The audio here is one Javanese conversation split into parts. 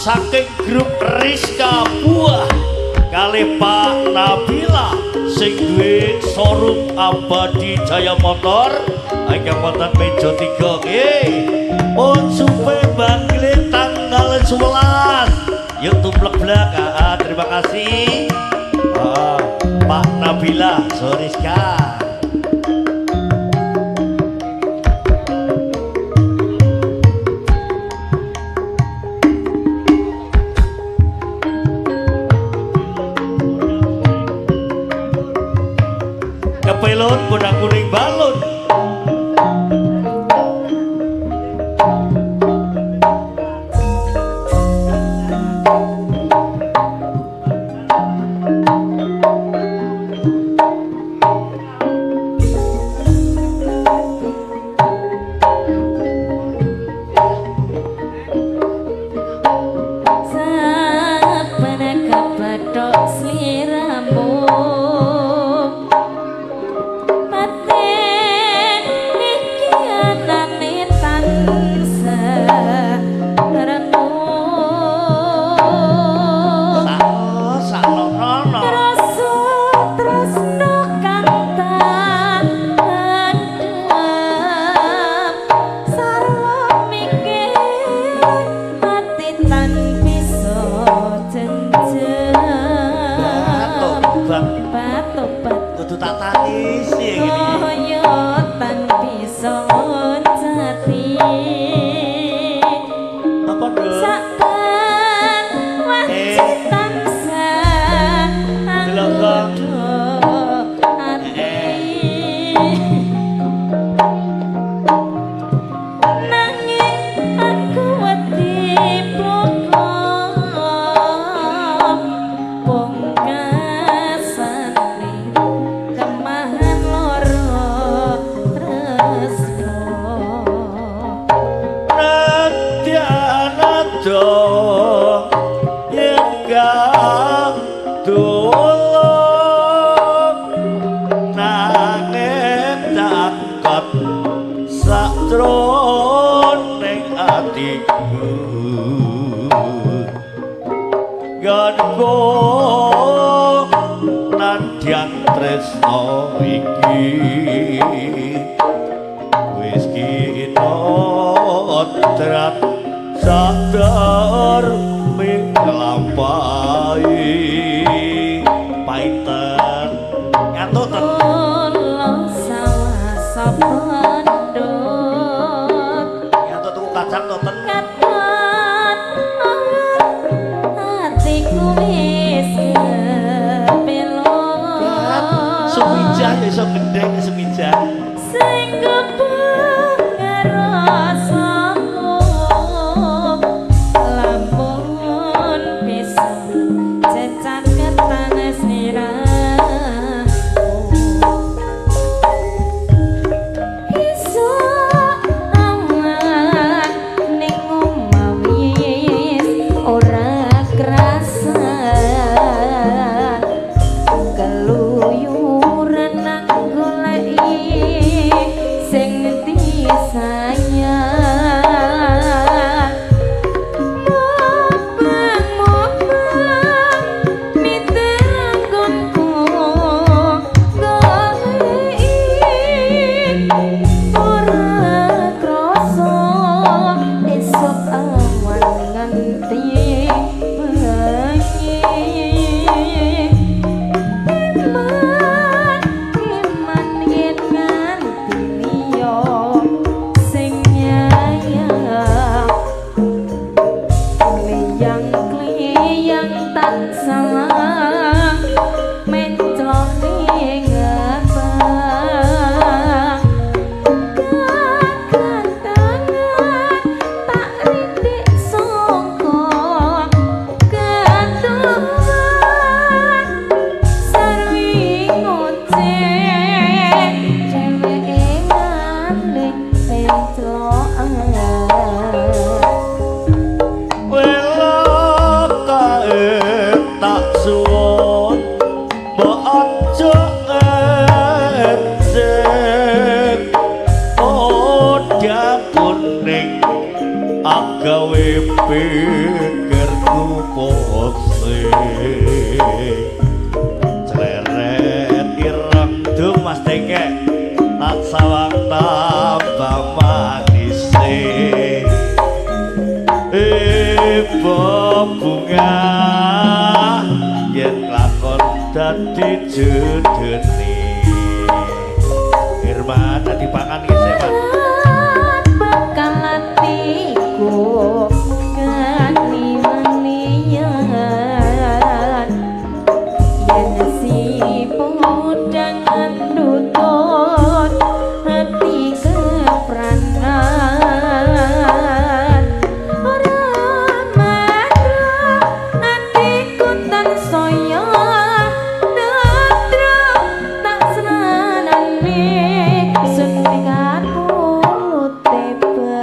saking grup Rizka Buah kali Pak Nabila sing duwe showroom Abadi Jaya Motor ingkang wonten meja 3 nggih pun supe bangle tanggal 11 yuk tumplek-blek terima kasih Pak Nabila Rizka. Kepelon kuda kuning balon agawe pikir kupose Celeret ireng dung mas tengke tak sawang tambah manise bunga yen lakon dadi judene Irma dadi pangan iki seman bakal atiku gani manian yen si podang ndutut hati kepranan ora makro hatiku tan soyo datro tak senanane sendikatku tebedo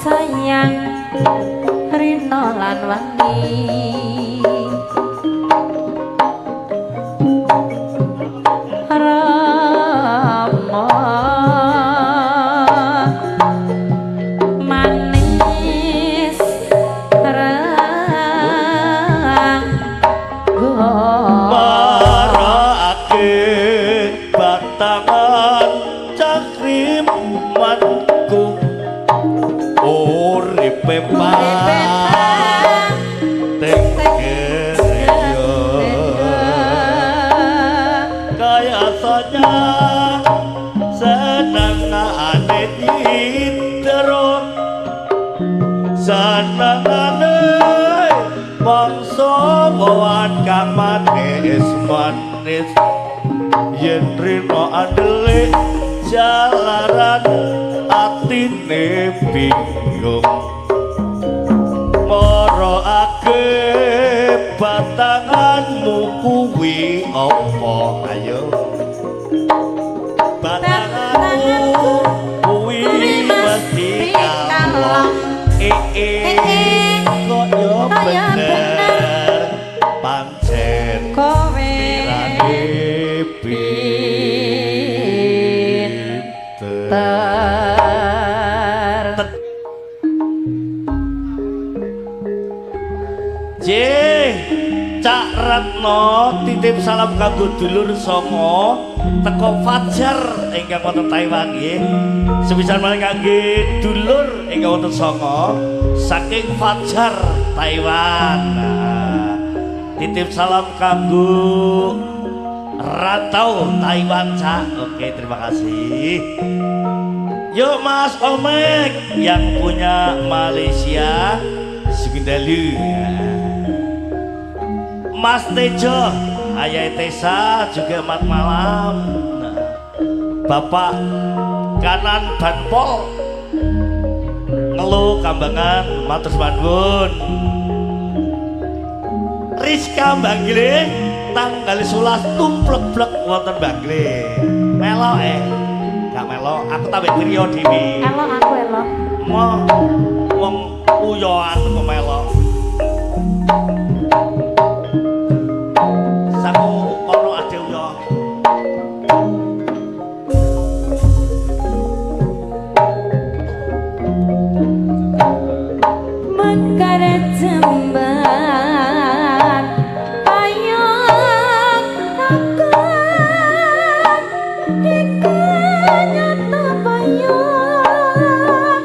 sayang rino lan wangi rama manis rang marake batangan cakrimanku uripe kaya saja senengane ditero senengane mangsa wawan kang manis yen rino andele jalaran atine bingung marake batanganmu kuwi apa ayo tanganku kuwi mesti kalong kok yo bener pancen kowe pirane pinter Cak Ratno titip salam kanggo dulur songo teko Fajar ingkang wonten Taiwan nggih. Sepisan malih kangge dulur ingkang wonten songo saking Fajar Taiwan. Nah, titip salam kanggo Rantau Taiwan Cak. Oke, terima kasih. Yuk Mas Omek yang punya Malaysia Sugindalu. Mas Tejo, Ayah Tesa juga mat malam. Nah, Bapak Kanan Banpol Ngelu Kambangan matur nuwun. Rizka Bangle tanggal 11 tumplek-plek wonten Bangle. Melo gak melo, aku tambah trio dhewe. Elok aku elok. Mo wong uyoan kok melo. Saku kono ade uyo. Mekar jembar payung aku iku nyata payung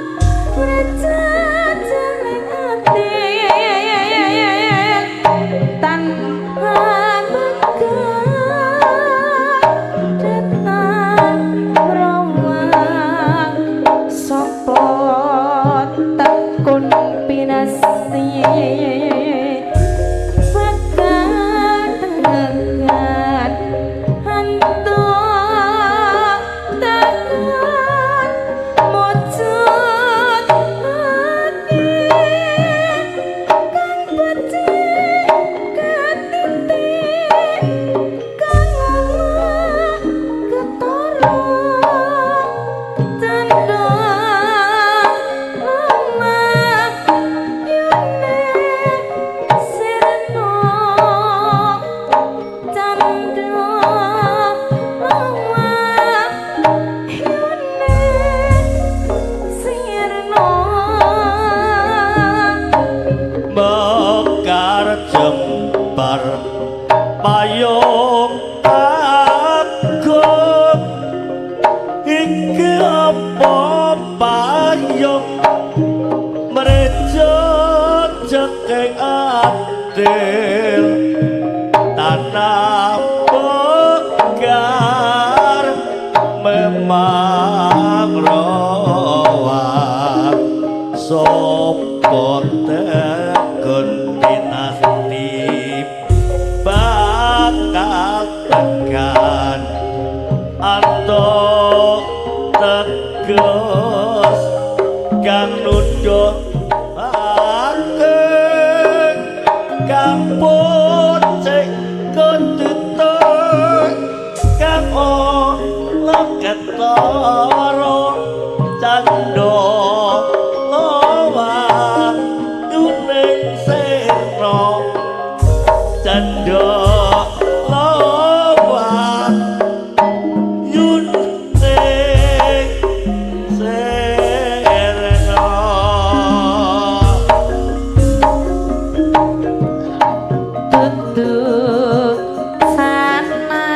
rejajaning ati tanpa bekal datang rawang sapa tekun pinasti bakal tengat hantu takut mujud hati kang peci ketitik kang ketara tanda Mekar jembar payung agung iki apa payung mrejo cekeng adil tanah mekar memang rawang sopo tekun dinasti bakal tekan atau tegus kang nuduh akeh kang pocek ketutuk kang oleh ketara candha lawa yuning sira candha lawa yuning sira tutuk sana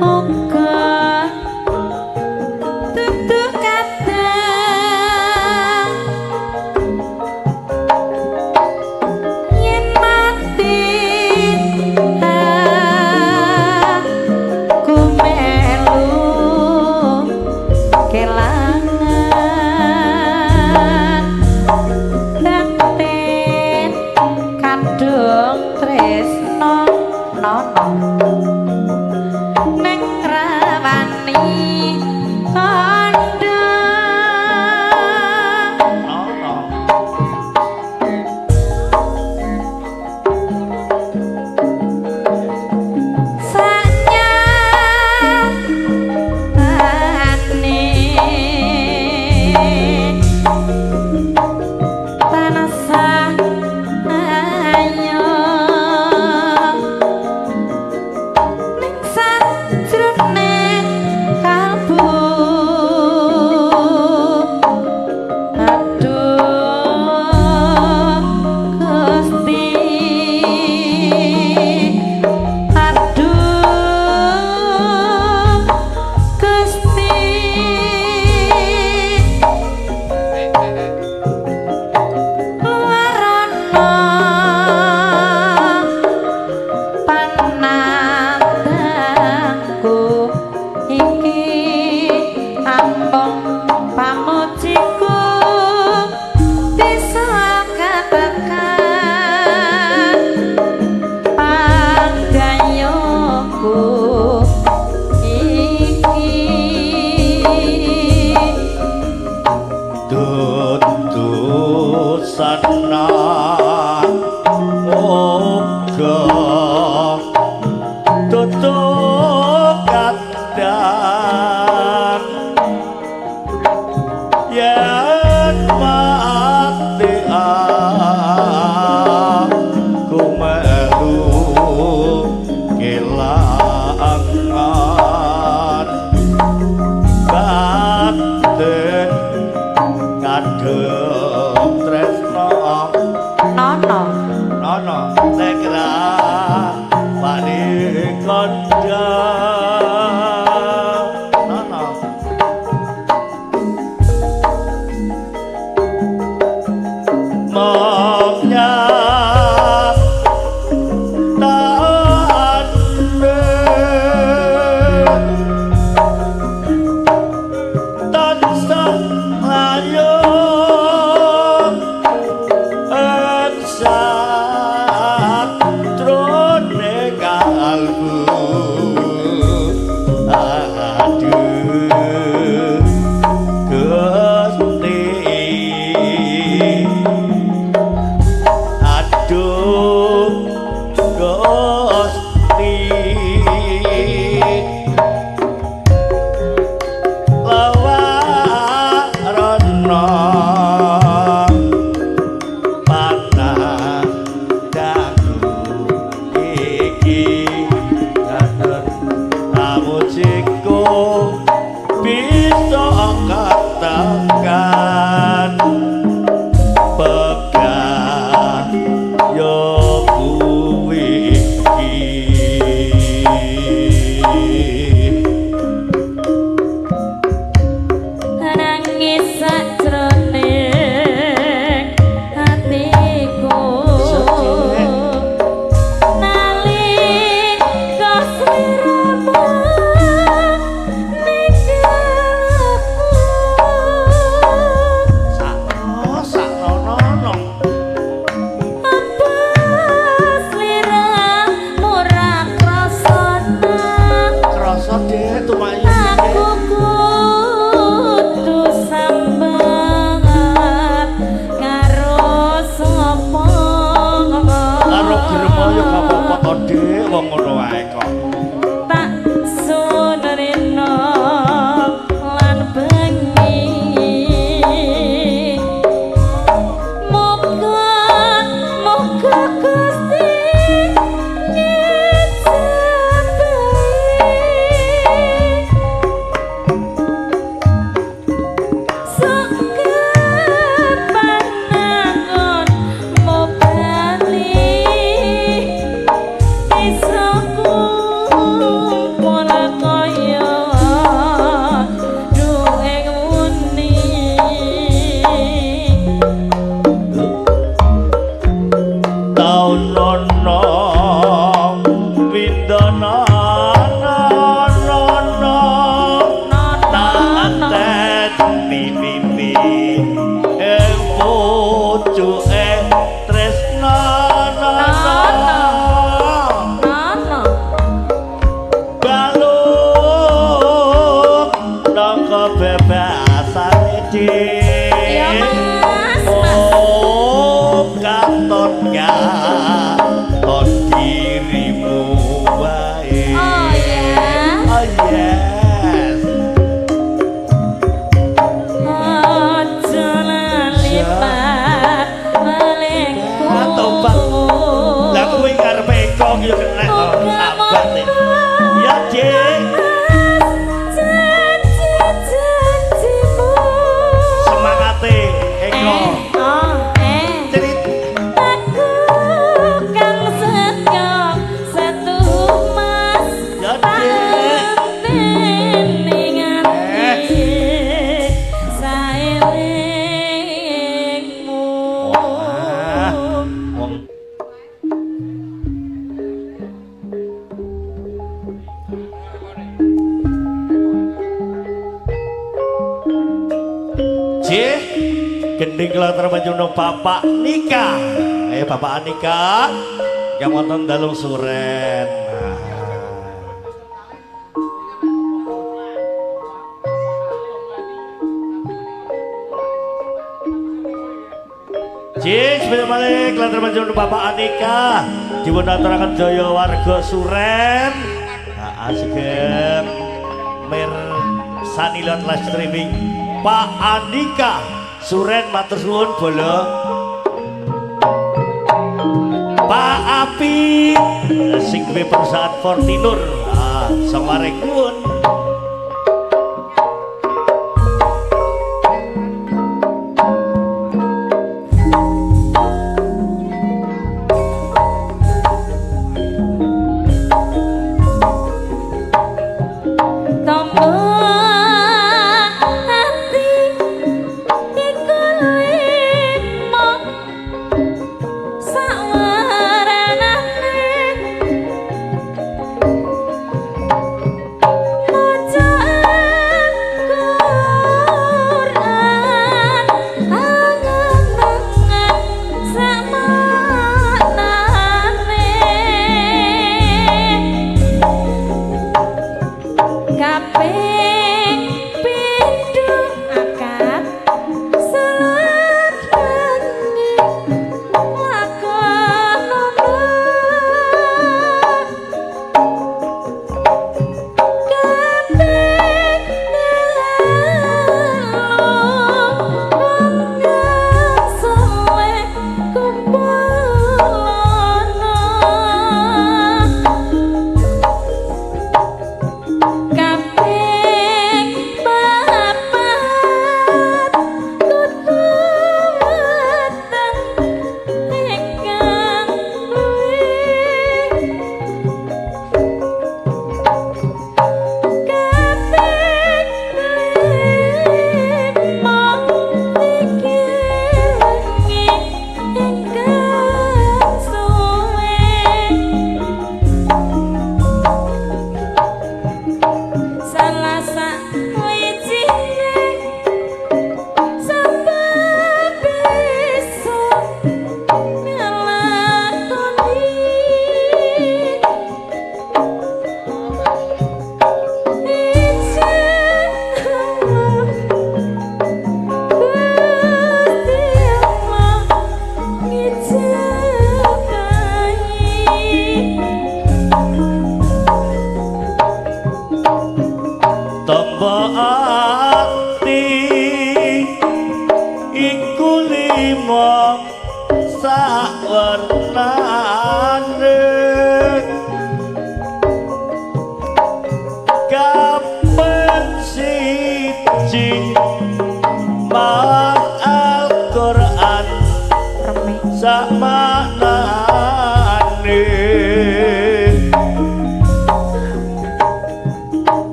uga tutuk kadang yen mati aku melu kelangan daten kadung tresno nono ning rawani kandha sanya nono tekra wani kondha nono momnya gending kula terpanjung Bapak Nika. Ayo Bapak Nika, yang wonten dalung suren. Jis sepeda balik kula terpanjung Bapak Anika dipun aturaken Jaya warga suren. Asgem mirsani live streaming Pak Andika Suren matur suwun bolo. Pak Api sing duwe perusahaan Fortinur sawareng nuwun.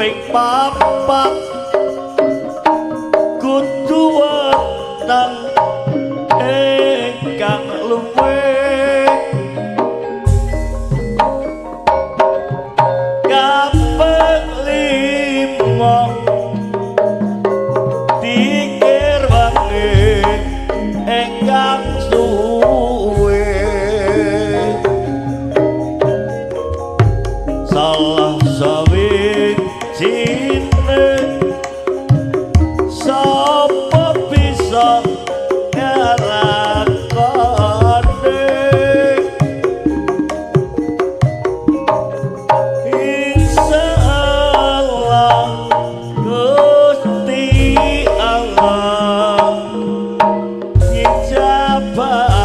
kaping papat kudu weteng ingkang luwih kaping lima dikir wangi ingkang suwe salah sapa bisa ngerakone insyaallah Gusti Allah ngijabahi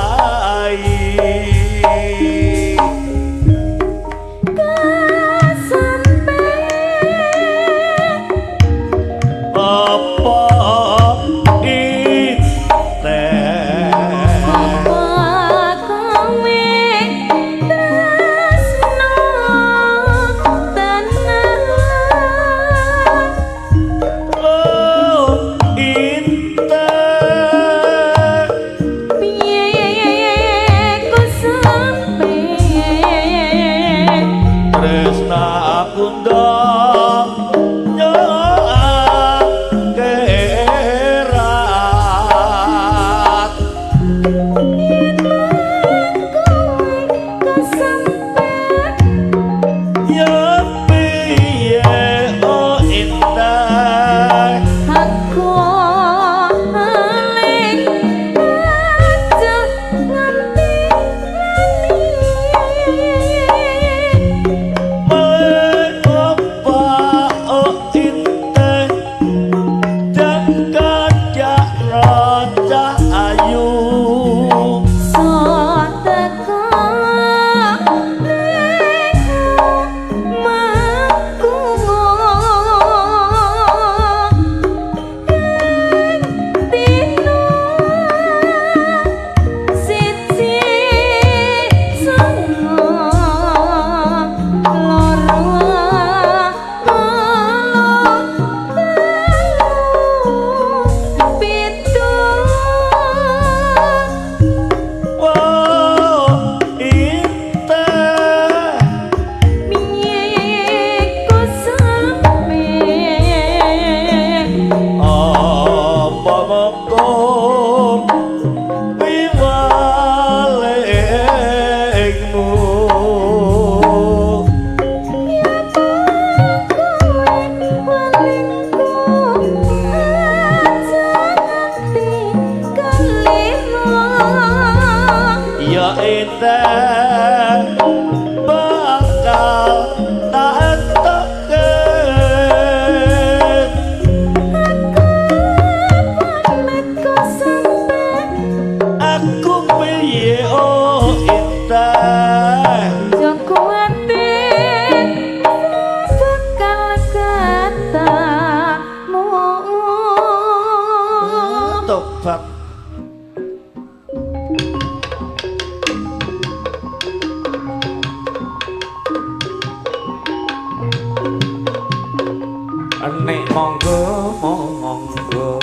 nek monggo monggo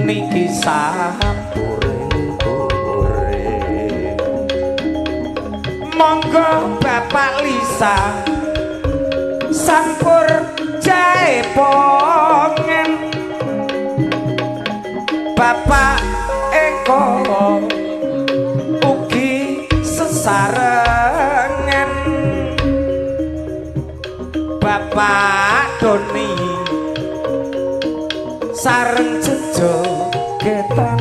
niki sampure monggo Bapak Lisa sampur jae pongen Bapak Eko ugi sesarengen Bapak Doni sareng jejogetan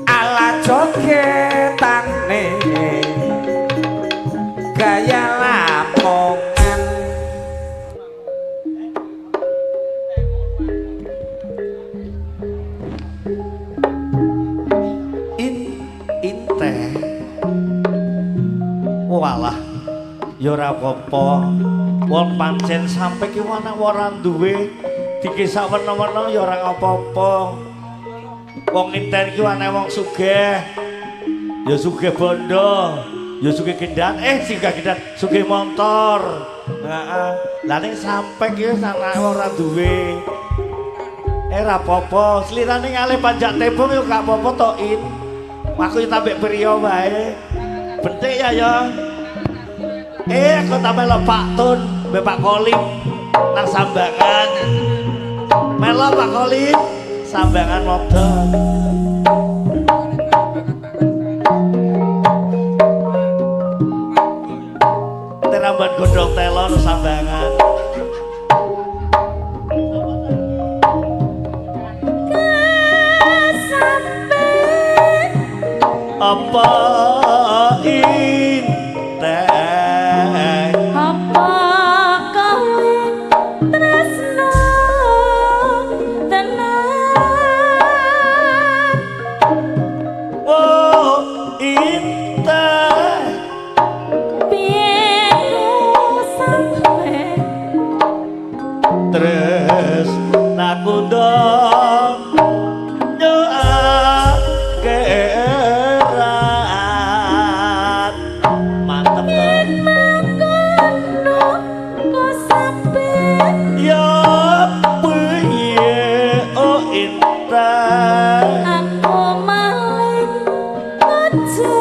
ala jogetane gaya lamongan Walah, ya ora apa-apa. Wong pancen sampe ki ana ora duwe dikisah wena-wena ya ora apa-apa. Wong inten ki ana wong sugih. Ya sugih bondo, ya sugih kendaraan, singgah kendaraan, sugih motor. Heeh. Lah ning sampe ki wis ana wong ora duwe. Ora apa-apa, slirane ngalih panjak tembung yo gak apa-apa to, In. Aku yo tambek priya wae. Bentik ya. Aku tambah Pak Tun, mbek Pak Kolim nang sambangan. Melo Pak Kolim, sambangan motor. Teramban godhong telon sambangan. Apa inten apa kowe tresno tenan oh inten piye ku sampe terus naku dong doa kerat mantep toh ku sampe ya piye oh inten aku maling aja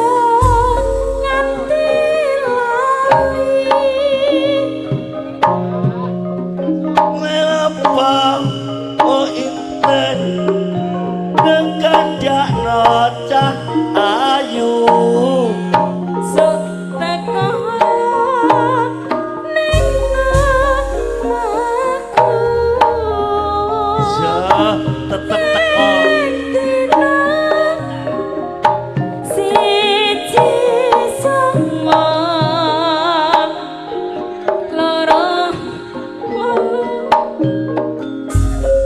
nganti lali apa oh inten dengan jakno cah ayu sok teko ning aku ya tetep teko dina siji songo loro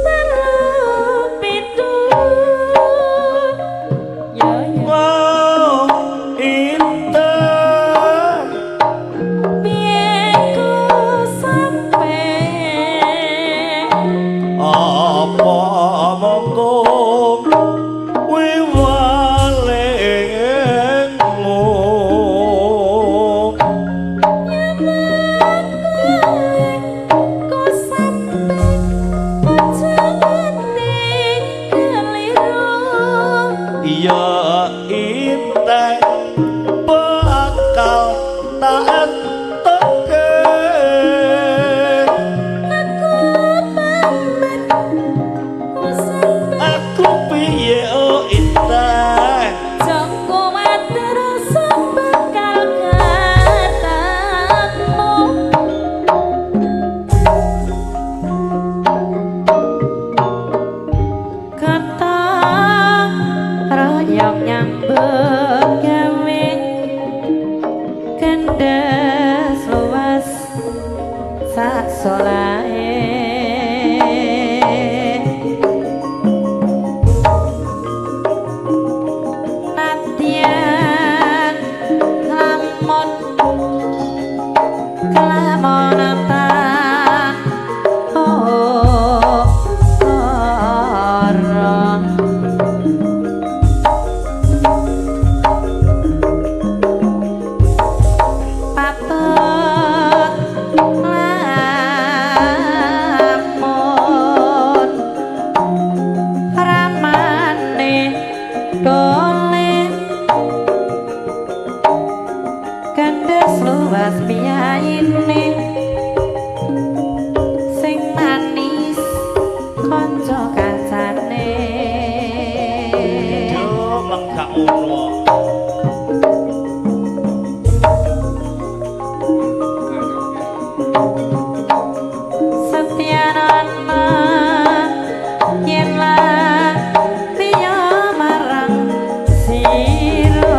telu pitu ya wow inten piye ku sampe apa monggo wiwalengmu ku sampe aja nganti keliru iya inten bakal tak entoke aku pamit ku sampe aku piye oh inten Joko terus bakal katamu kata royong nyambut gawe kendes luas sak solae Natian lamun kelamonatan orang patut lamun ramane dole kandes luas biyaine sing manis kanca kancane yo menggak ngono Setyanana yen latiya marang sira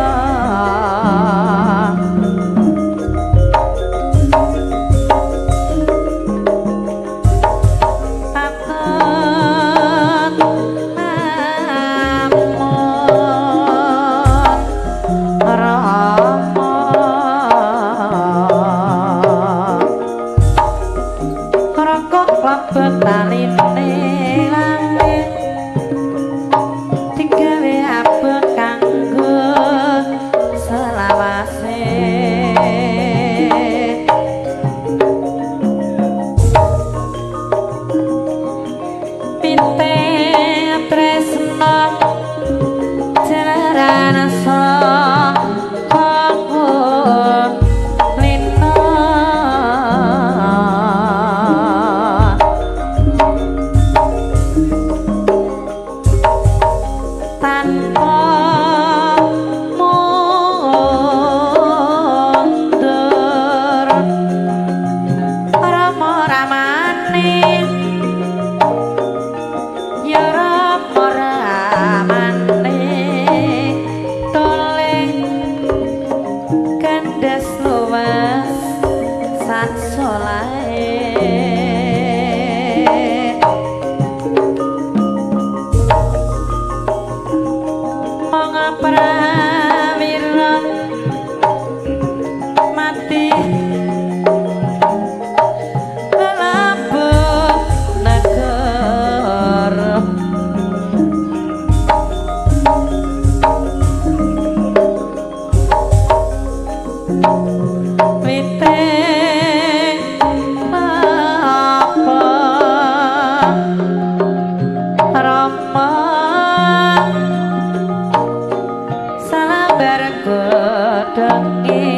bergodonge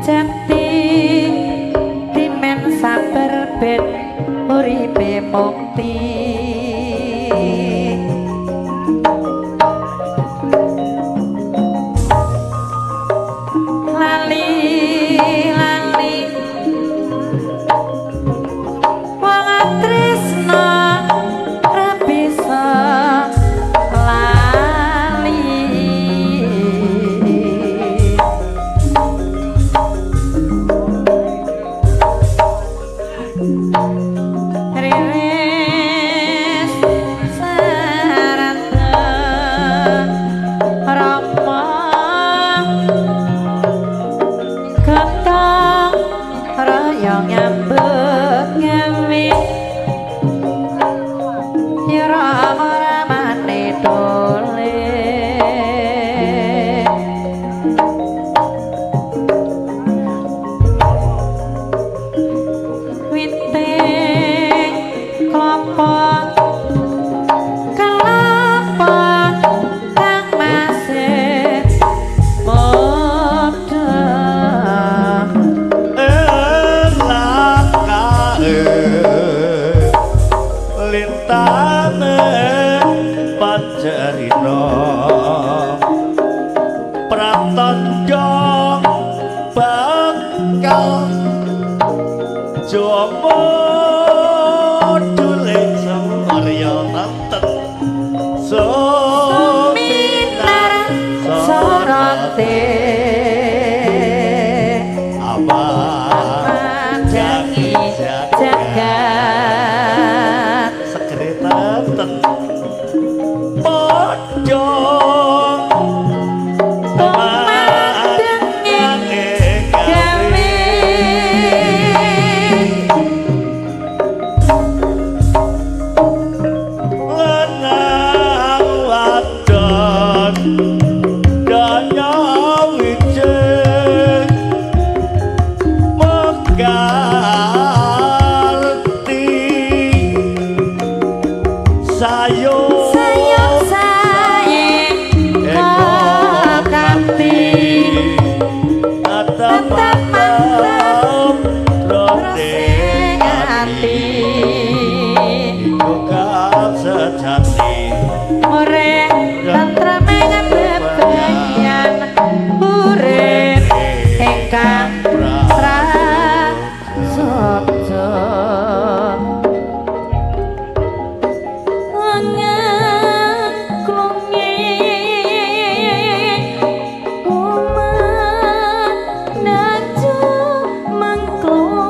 jati timen sabar ben uripe mukti lali wong tresno ra bisa lali riris sarana rama ketang raya nyambut gawe ya rama-ramane dole winting klopo kelapa kang masih padha lintane pancerina pratandha bakal jomo duling samarya nanten suminar sorate jangi jagat sekreteten padha tumadenge gawe lanang wadon danya wijing megarti sayung sayang kanthi atap-atap roti ati buka sejati ore tentreme bebayan urip ingkang prasaja ngeklungi kumandaju mengklung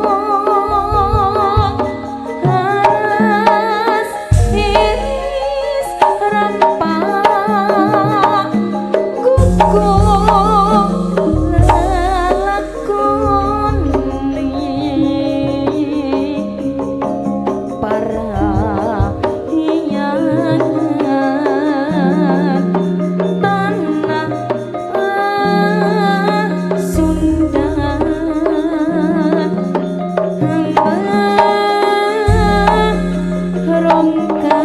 haras iris rempah gugung lelakoni para hiyangan tanah Sunda hamba rongga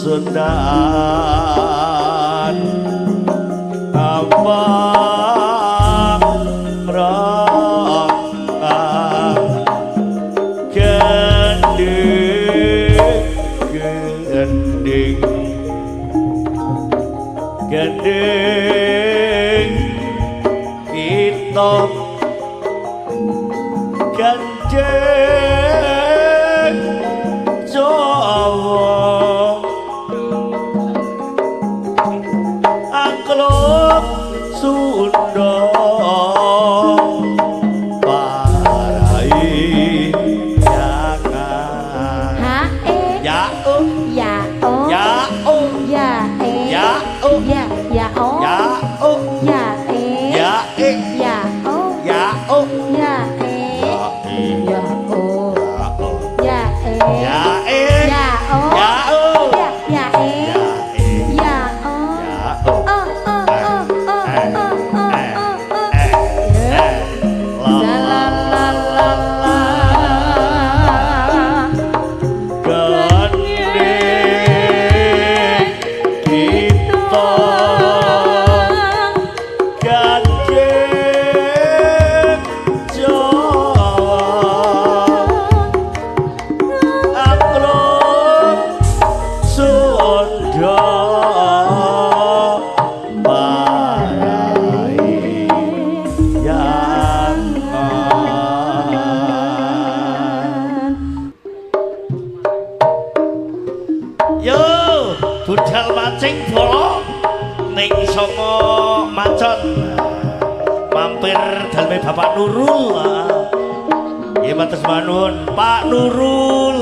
Sundan apa kita ganjeng Jawa angklung Sunda parai jangan ya oh ya oh ya oh ya ya oh ya ya oh ya oh ya ya ya oh ya oh ya ya oh ya ya ya oh ya oh ya ya oh oh oh oh oh la la la la la budal mancing bola ning Songo Macon mampir daleme Bapak Nurul nggih matur nuwun Pak Nurul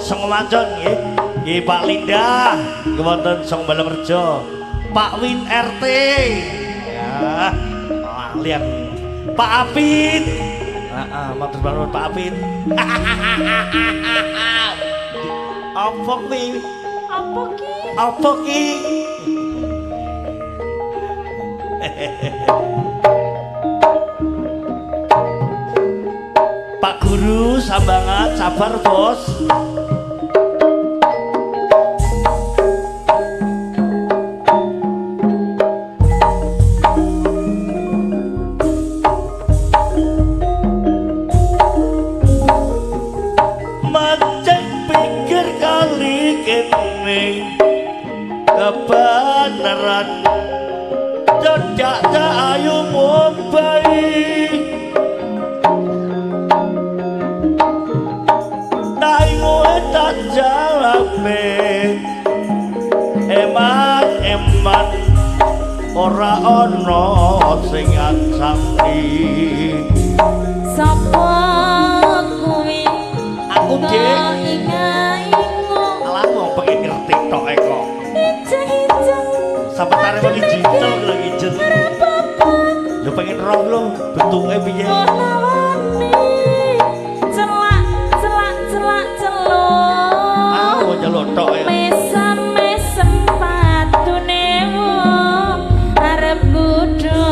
Songo Macon nggih nggih Pak Linda wonten Songo Balarejo Pak Win RT ya lihat Pak Apit matur nuwun Pak Apit apa kuwi apa ki Pak Guru sambangan sabar bos mancing pinggir kali kene kebenaran cedak ayu mumbai taimu tak jalape eman ora ono sing angsami sapa kuwi aku dek inga-inga alah wong pengen ngerti tok kok sampai tarik lagi jintel lagi jen lu pengen roh lu bentuknya piye celak celuk mau nyeluk tok ya mesem patune wong arep budho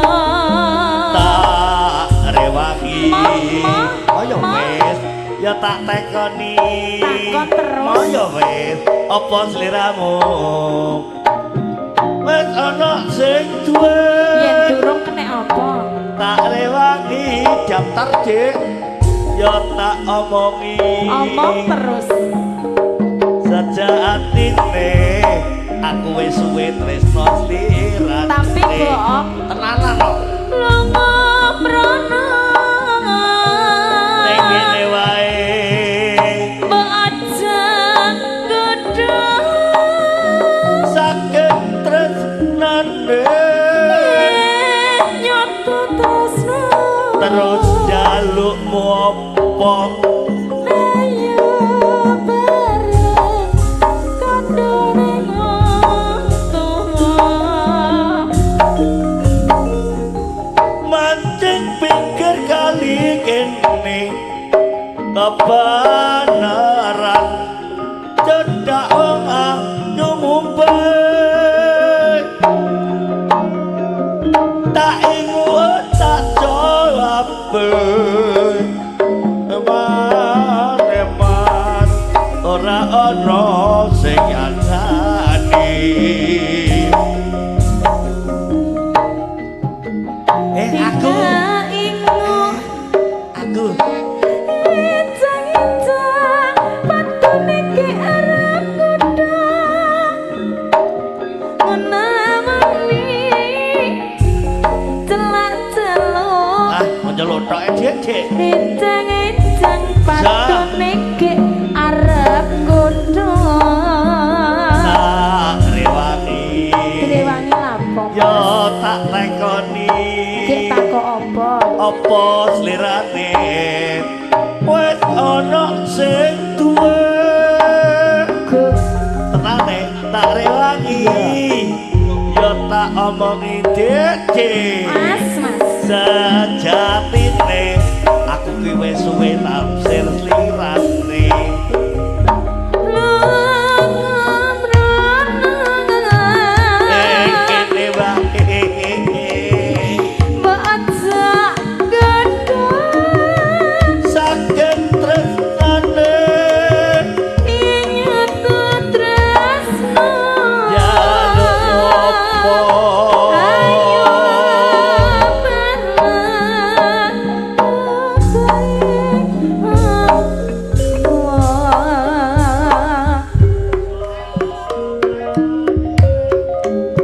tak rewangi ayo wis ya tak tekoni takon terus ayo wis apa sliramu wis ana sing duwe yen durung kena apa tak rewangi daftar dik ya tak omongi omong terus sejak atine aku wis suwe tresno sliramu tapi bohong tenanan kok lunga mrono ning kene wae mbok aja godho saking tresnane nyoto tresno terus jalukmu apa ayo bareng kandhane ngono mancing pinggir kali kene kebenaran cedak wong ayu mumbai tak ingu tak jawab eman ora ana sing nyangani aku Incang-incang patune ki arep godho menawani celak-celuk tok Dik. Encang-encang patut niki arep godho. Tak rewangi. Rewangi lapo? Yo tak tekoni. Dik takok apa? Apa slirane? Wis ana sing duwe. Tenane tak rewangi. Yo tak omongi Dik. Mas. Sejatine aku ki wis suwe tafsir slirane. Kene wae Baca gedhe saged tresnane ingat tresno. jaluk apa Ayo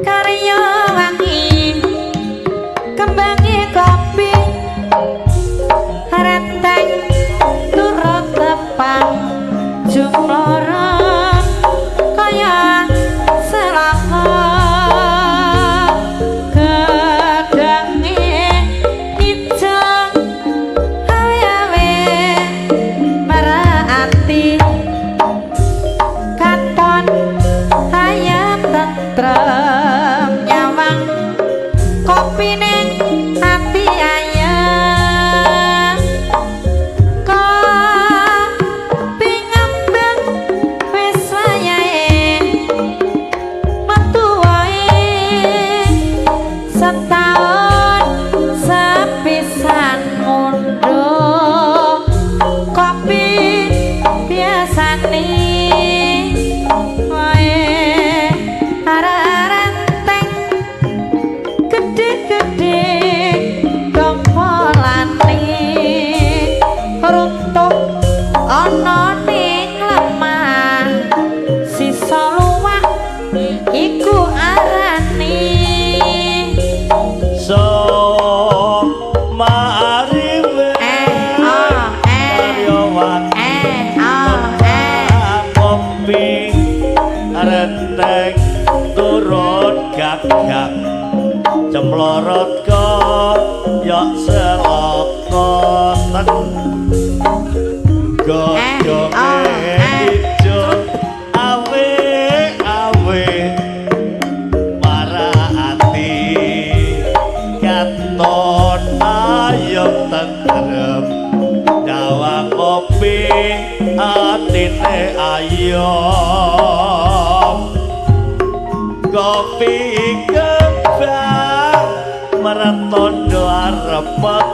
karya wangi kembangi kopi renteng turut tepang jumloro kaya selaka gedange ijo awe-awe merati katon hayat tentrem nyawang kopi ning ati ayam kopi ngembang wis wayahe metu wae setahun sepisan mundur kopi biasane wae arenteng gede-gede dompolane runtuh ana ning lemah sisa luwak iku arane so mariwe karyawan kopi renteng turun gagak cemlorot kok yok selokotan gojoke ijo awe marati katon ayam tentrem dawa kopi atine ayam kopi kembang meretondo arep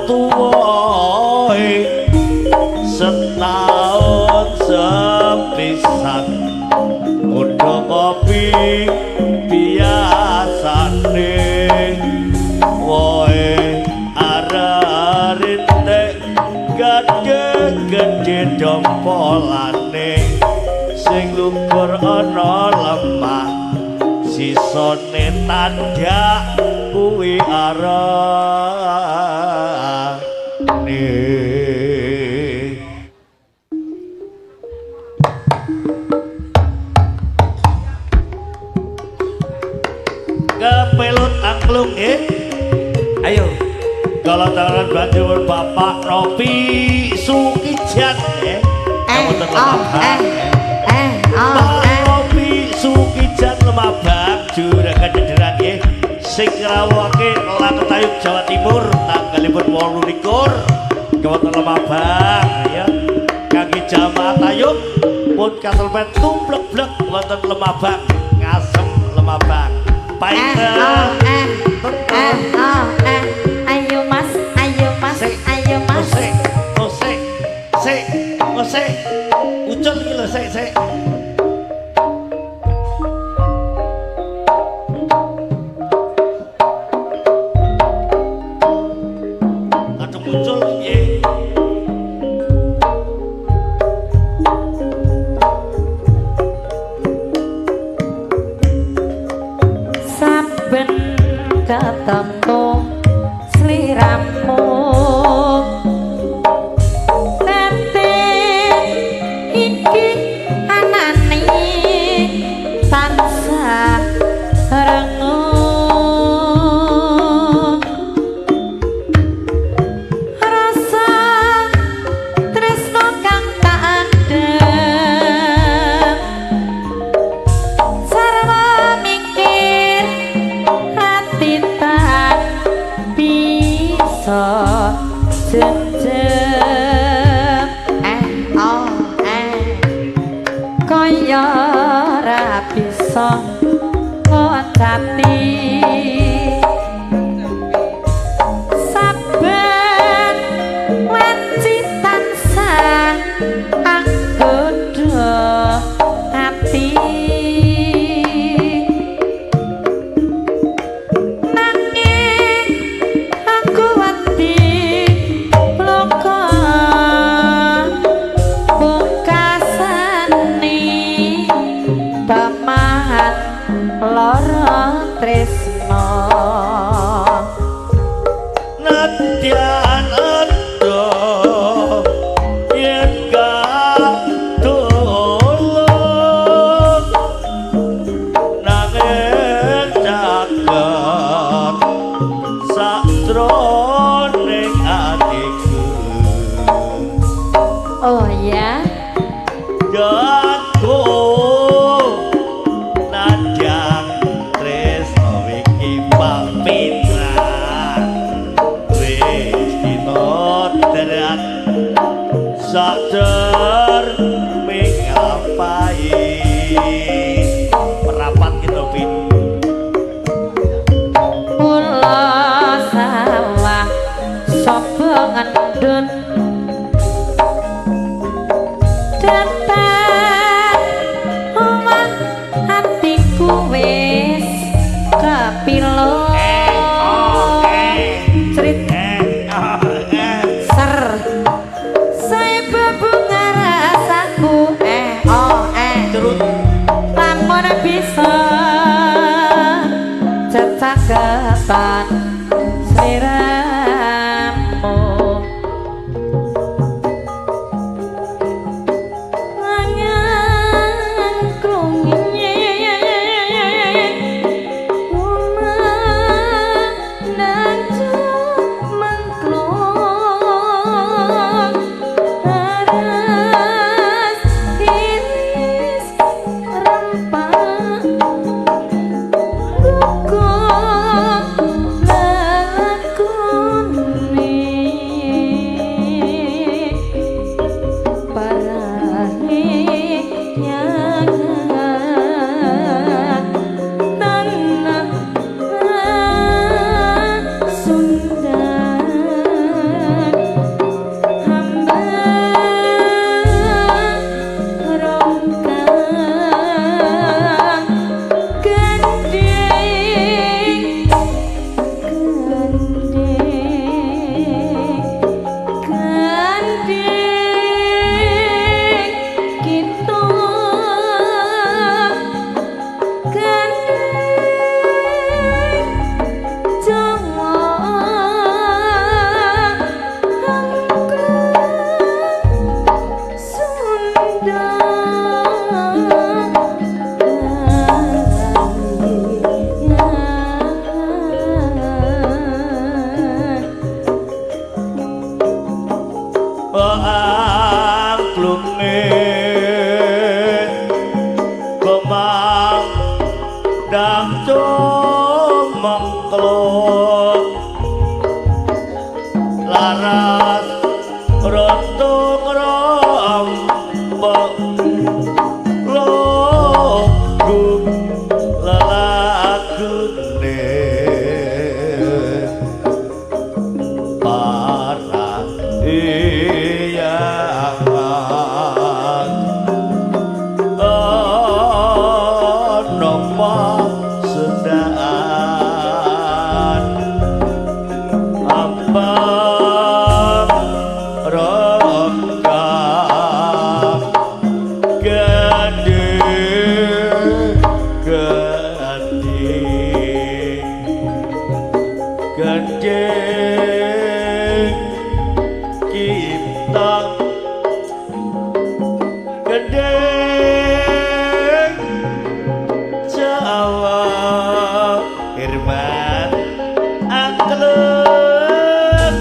tuwa setahun sepisan kudu kopi biasane woe ararinte gede-gede dompolane sing lumpur ana lemah sisone tandak kuwi arane kepelut angklung Ayo. kalau tangan banjur Bapak Robi Sukijan kamu terlemah Pak Robi Sukijan Lemabang juragan dederan sing ngrawake Langketayub Jawa Timur tanggalipun 28 Kabupaten Lemabang ya kangge jamaah tayub pun kaselpen tumblek-blek wonten Lemabang Ngasem Lemabang painten ayo mas Sik ucul iki lho sik aduh muncul piye saben ketemu sliramu bisa jenjem oh kaya ora bisa ngocati saben wanci tansah anggodo ati nanging aku wedi bloko bungkasani paman lara tresno nadyan ento yen katulung nanging caket saktroning atiku oh ya jago nadyan tresno iki pamitan wis dinoteran sadar mengapai merapat kita pin Pulau sawah sapa ngendut datang omah hatiku wis kepilo cerit ser saya bebunga rasaku terus lamun bisa cetaketan sliramu nganyan krungin umah nancu mengklong aras iris rempah buku lakoni parahi yang tanah Sunda hamba rongkang gandeng kita gandeng Jawa Sunda angklunge kemang dang mengklong laras rontung rompok logu lelagune para nopo sedaan ambang rongga gede gede kita gede Jawa Irman angklung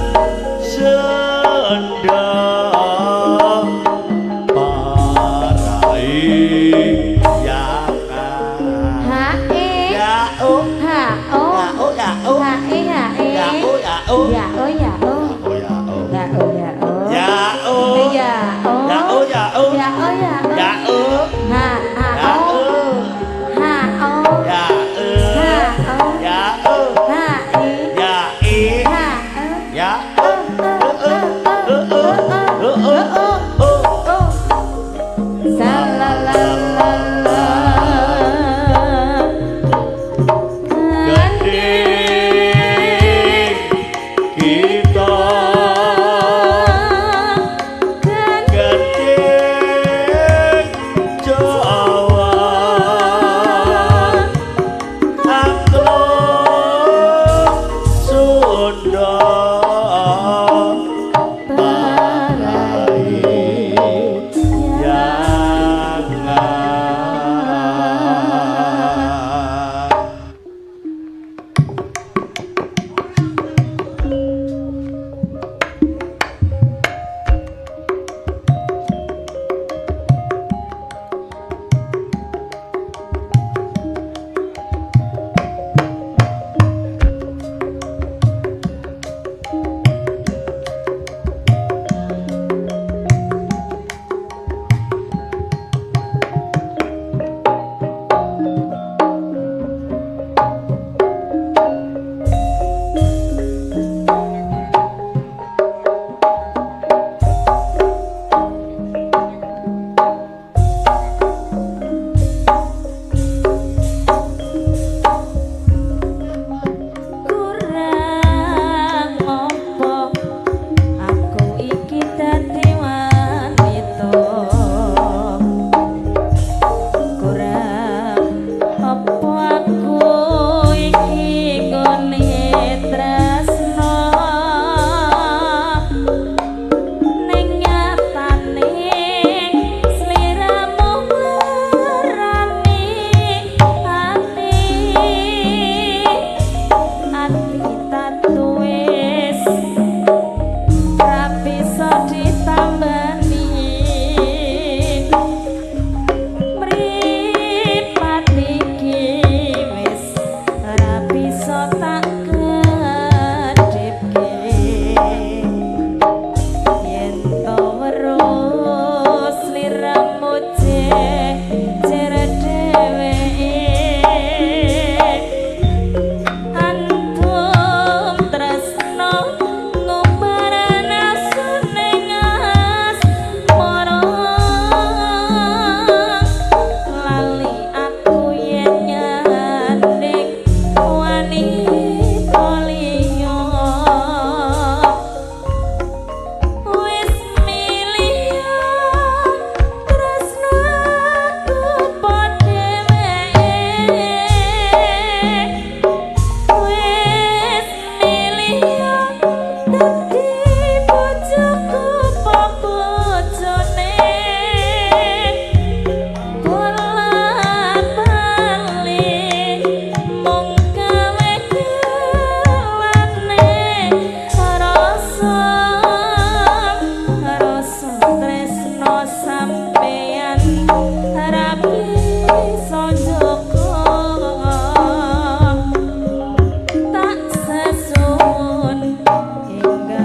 Sunda parai Hae ya ha o ya hae hae ya ya o ya Tak sesuwun hingga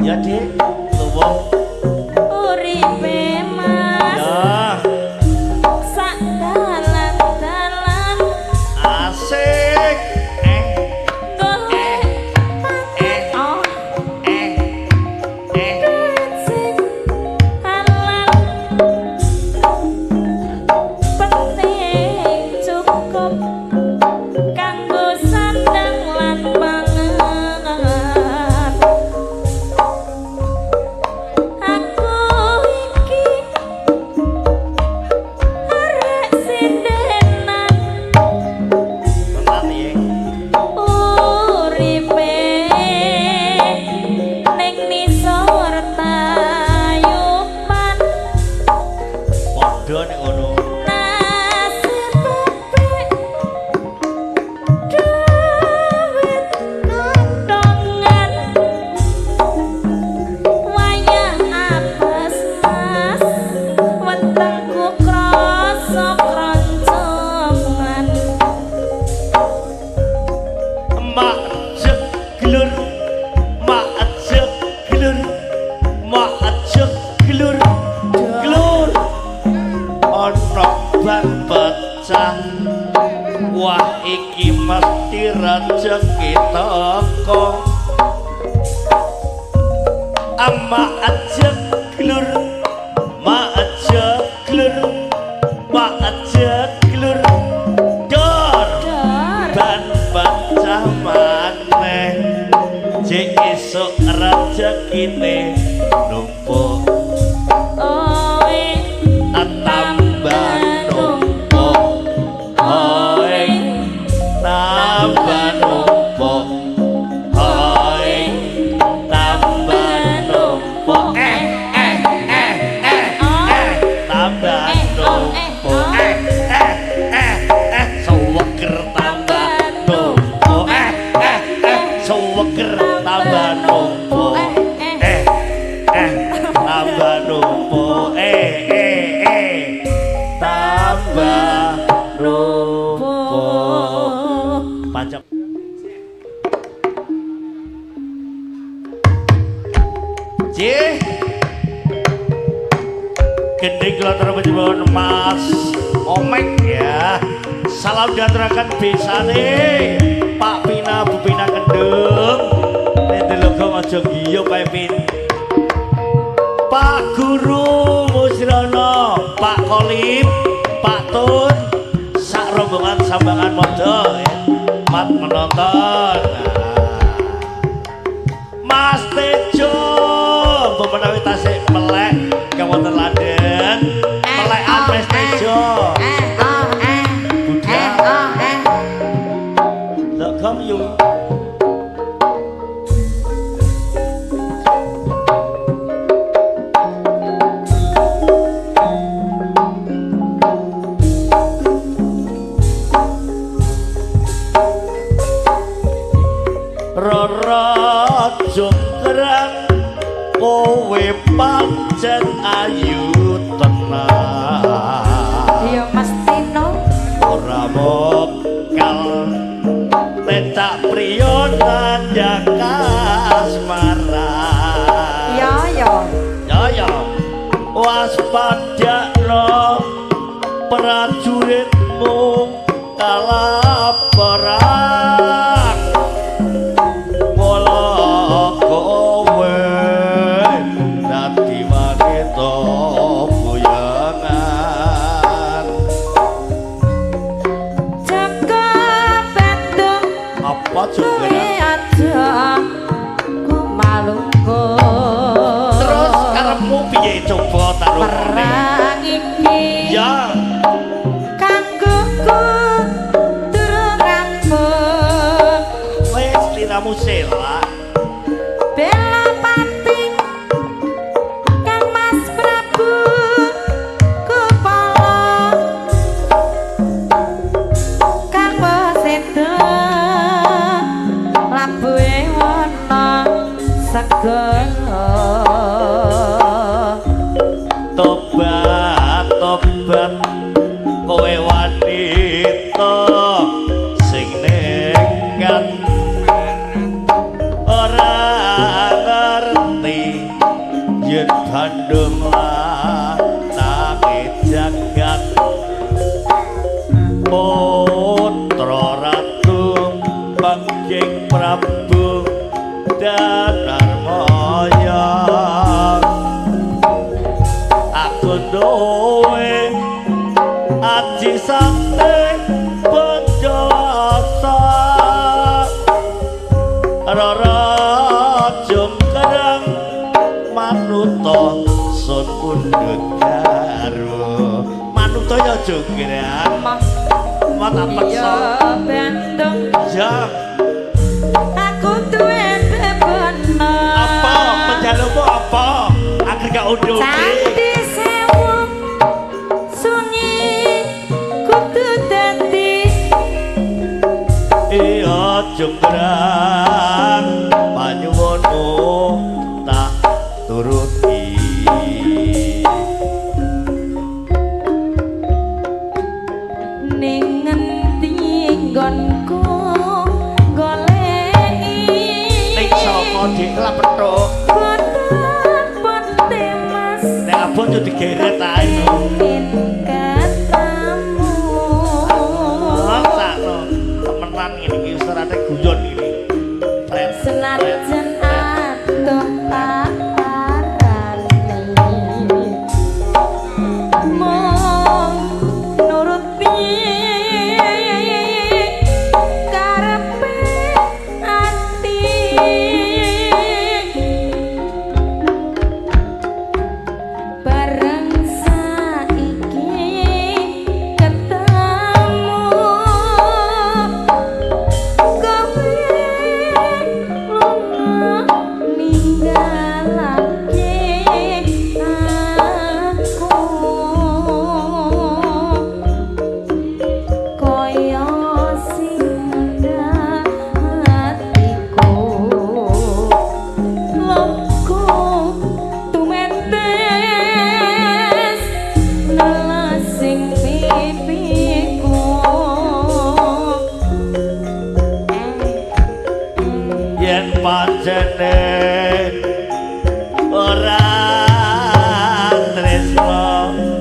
Ya Dik, luwung. uripe mas Ya, sak dalan-dalan asik. golek oh sing halal penting cukup kanggo sandang lan pangan aku iki arek sindenan Tenan ya. uripe ning nisor tayupan Padha nek ngono. nasib apik duwit kantongan wayah apes mas wetengku krasa kroncongan Mak jek glur, mak jek glur, mak jek glur, glur. Ono ban pecah. Wah iki mesti rezeki teko. Mak jek glur, mak jek glur, mak jek glur. Dor. dor Ban pecah maneh jek esuk rezekine numpuk oe tambah numpuk oe tambah numpuk oe tambah numpuk tambah numpuk seweger tambah numpuk seweger tambah numpuk tambah numpuk tambah numpuk pajak Cih gending kula terus Mas Omek ya. Salam diaturaken besane Pak Pina Bu Pina Kendung. Nek delok aja giyo kae Pin. Pak Guru Musrono, Pak Kolip, Pak Tun, sak rombongan sambangan modal ya. Mat menonton. Mas Tejo, bemenawi tasik melek kawasan London, melekan Mas Tejo. Budak. Look, come you. Rara jonggrang kowe pancen ayu tenan ya mesti no ora mokal tetak priyo nandhang asmara ya ya waspadakno prajuritmu kalaparan wala kowe dadi wanita buyangan jaga bendung apa kowe juga aja ku malungku terus karepmu piye coba tarungane perang iki ya kanggo ku durung rampung wis liramu selak bela pati kang Mas Prabu kupala kang sedo labuhe wana segara tobat kowe wanita sing nekat ora ngerti gendung lanange jagat putra ratu Baging Prabu Danarmaya aku duwe aji sakti penjasa rara jongkerang manuto sun pundut karo manuto ya jongkerang mata peksa bendong ya aku duwe bebenah apa penjalukmu apa agar gak unduh Candi sewu sunyi kudu dadi iya jongkerang panyuwunmu tak turuti ning ngendi nggonku goleki ning saka dikla petuk boten boten mas nek abot yo digeret ae katamu sakno temenan ngene iki ustarane guyon iki tret senajan atuh tak parani mong nuruti karepe ati bareng saiki ketemu kowe lunga ninggalake aku kaya sindah hatiku loko tumentes nelasing pipiku yen pancene ora tresno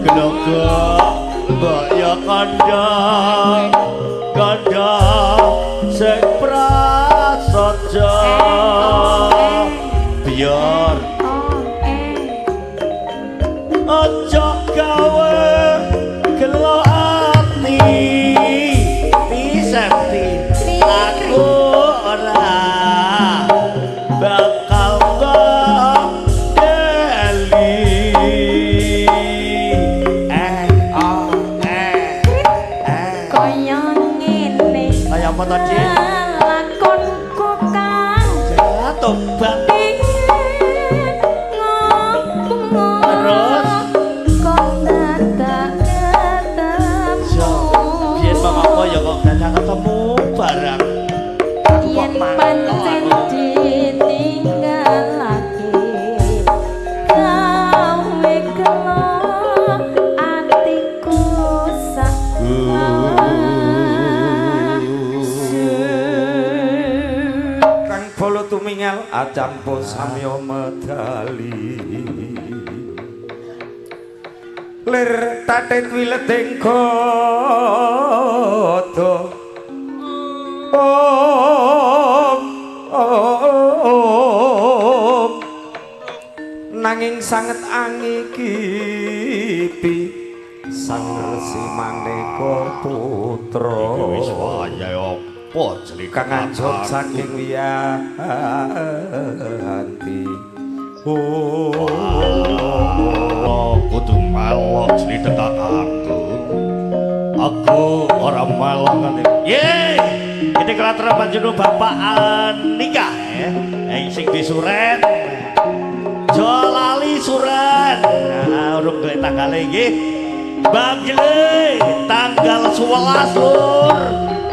glogo mbok yo kandha kandha sing prasaja biar aja gawe gelo ati disepti aku ora bakal deli kaya ngene kaya apa to Dik lakonku kang tobat terus kok dadak ketemu biyen mangapa ya kok dadak ketemu barang aku kok yen pancen ditinggalake gawe kelo atiku sak Kang Bolo tumingal acampo samya medali lir tatit wileding godo nanging sanget angikipi sang resi maneka putra wis wayahe apa jeli kang anjok saking wiyanti kudu melok jeli dekakku aku ora melok ngene ye ini kelateran panjenengan bapak nikah ya sing disuret jolali surat nah urung duwe tanggale nggih Bagle tanggal 11 lur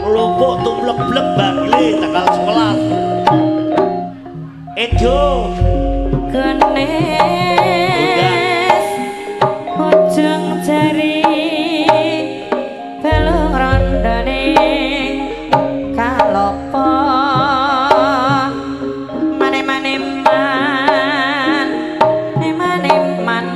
lumpuk tumblek-blek Bagle tanggal 11 Edo kenes ujung jari belung rondone kalopo mane-mane man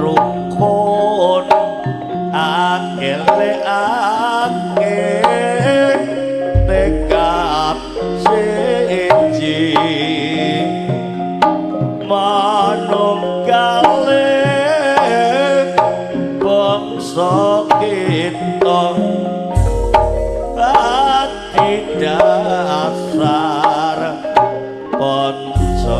rukun akele ake tekap siji manunggal bangsa kita ati dasar panca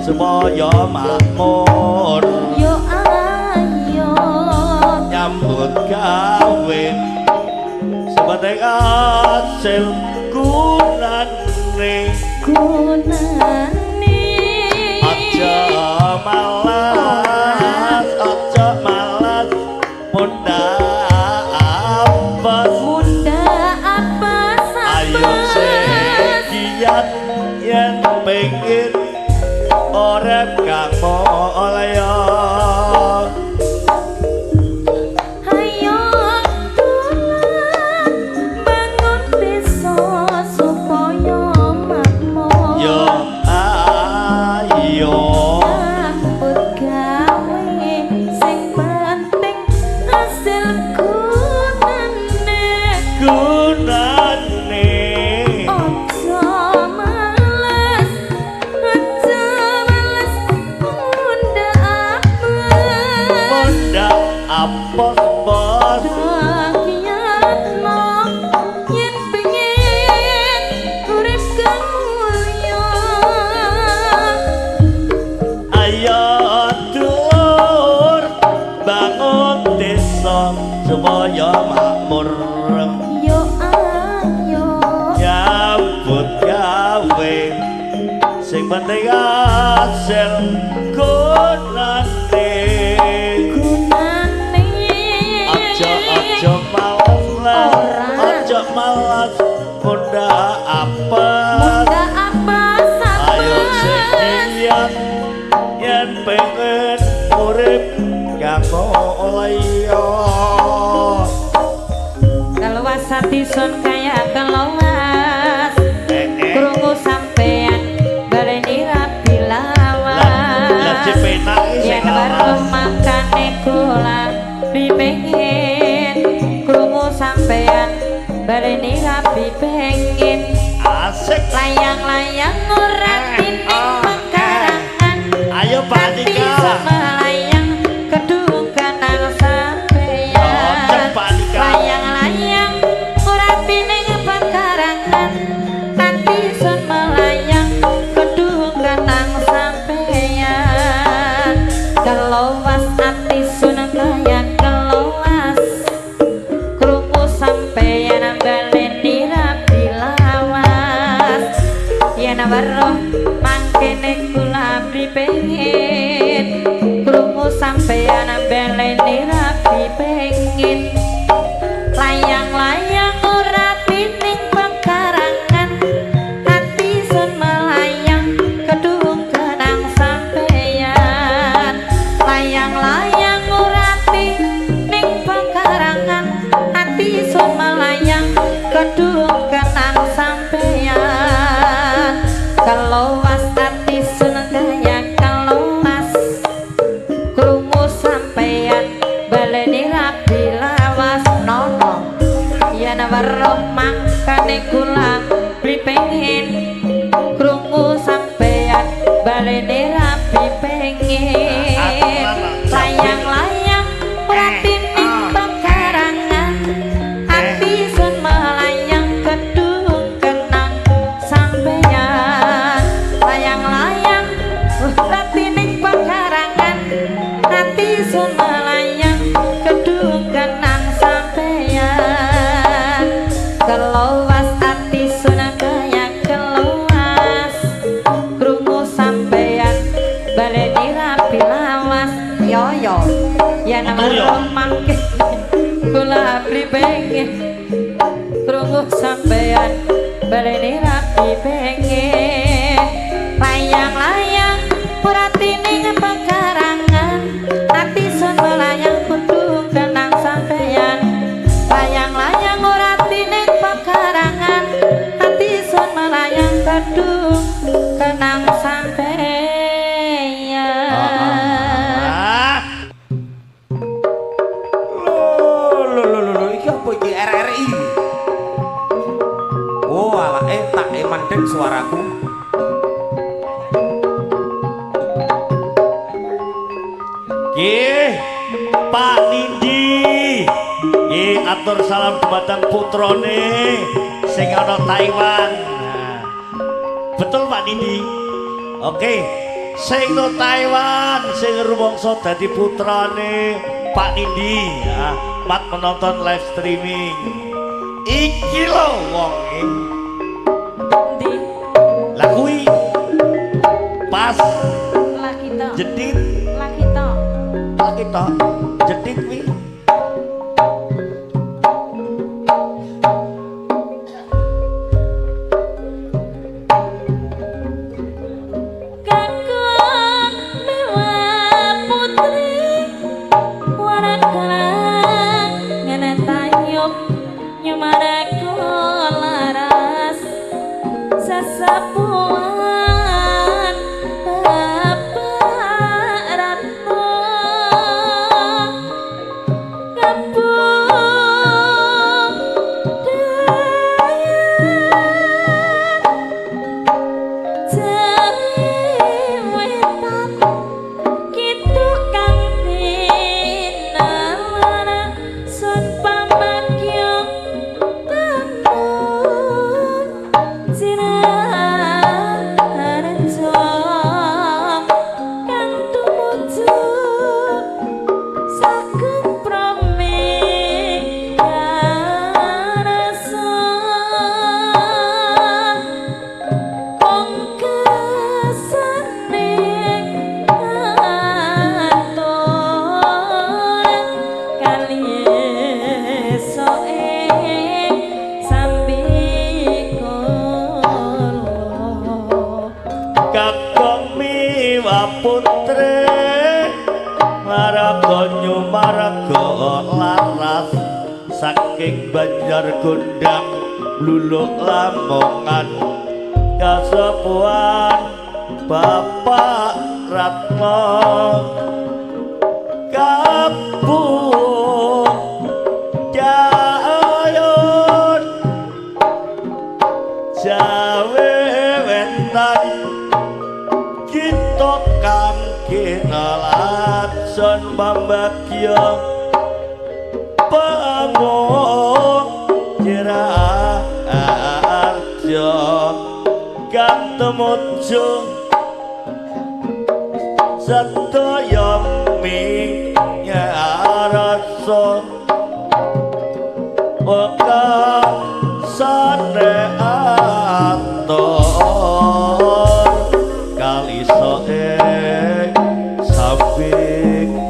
supaya makmur yo ayo nyambut gawe sebagai hasil gunane aja malas munda apa ayo sekian yang pengen orep kang mulya ayo tulan bangun desa supaya makmur yo ayo nyambut gawe sing penting hasil gunane bos dakiatno yen pengen urip kamulya ayo dulur bangun desa supaya makmur yo ayo nyambut gawe sing penting hasil gunane aja malas munda apa ayo sekian yen pengen urip kanggo liya kaluwasati sun kaya kelowas krungu sampean baleni rapilah Jek penak iki sing yen baru makane kula dipengin krungu sampean baleni rapi pengin asik layang-layang ora tining pekarangan ayo Pak Andika melayang kedung kanang sampeyan layang-layang ora tining pekarangan nanti sun melayang kedung kanang sampeyan kelowas ati sun kaya kelowas krungu sampeyan baleni rapi lawas yen weruh mangkene kula pripengin krungu sampeyan baleni rapi pengin layang-layang ora tining pekarangan hati sun melayang kedung kenang sampeyan layang-layang ora tining pekarangan hati sun melayang kedung kenang sampeyan kelowas hati sun kaya kelowas krungu sampeyan baleni rapi lawas nono yen weruh makane kula pripengin krungu sampeyan baleni rapi pengin layang-layang ora tining pekarangan hati sun melayang kedung kenang sampeyan layang-layang ora tining pekarangan hati sun melayang kedung kenang sampeyan kelowas ati sun kaya kelowas krungu sampeyan baleni rapi lawas yo yen weruh mangke kula pripengin krungu sampeyan baleni rapi pengin layang-layang ora tining pekarangan ati sun melayang kedung kenang sampeyan layang-layang ora tining pekarangan ati sun melayang kedung kenang sampeyan Lho iki apa iki RRI? Oh, alake tak mandeg suaraku. Nggih Pak Nindi nggih atur salam dumateng putrane sing ana Taiwan. Nah, betul Pak Nindi. Oke, sing no Taiwan sing rumangsa dadi putrane Pak Nindi. Nah, mat menonton live streaming. Iki lho wonge. Ndi Lah kuwi pas lagi to jedit lagi to lagi tok jedit kuwi. kakung mewah putri warna kelang ngene tayub nyumaraku laras sesepuan bapak ratno kampung dayan jari wetan kitu kang tinalana sun pambagyong tanun sinaran jom kang tumuju saking prame rasa wong kesane atur kali esoke sambi kula Kakang miwa putre maraga nyumaraga laras saking Banjar Gondang luluk Lamongan kasepuhan Bapak Ratna kabung jayon jawe wetan kita kang kinalakson pambagya pangong jiraarjo kantemujo sadaya minyarasa wekasane atur kalisa ing samping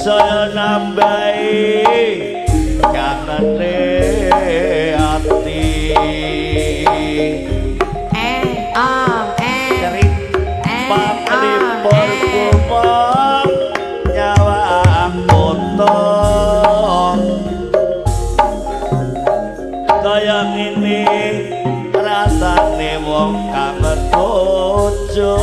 saya nambahi kanane ati ceri paklipur kumang nyawa kotor kaya ngene rasane wong kangen bojo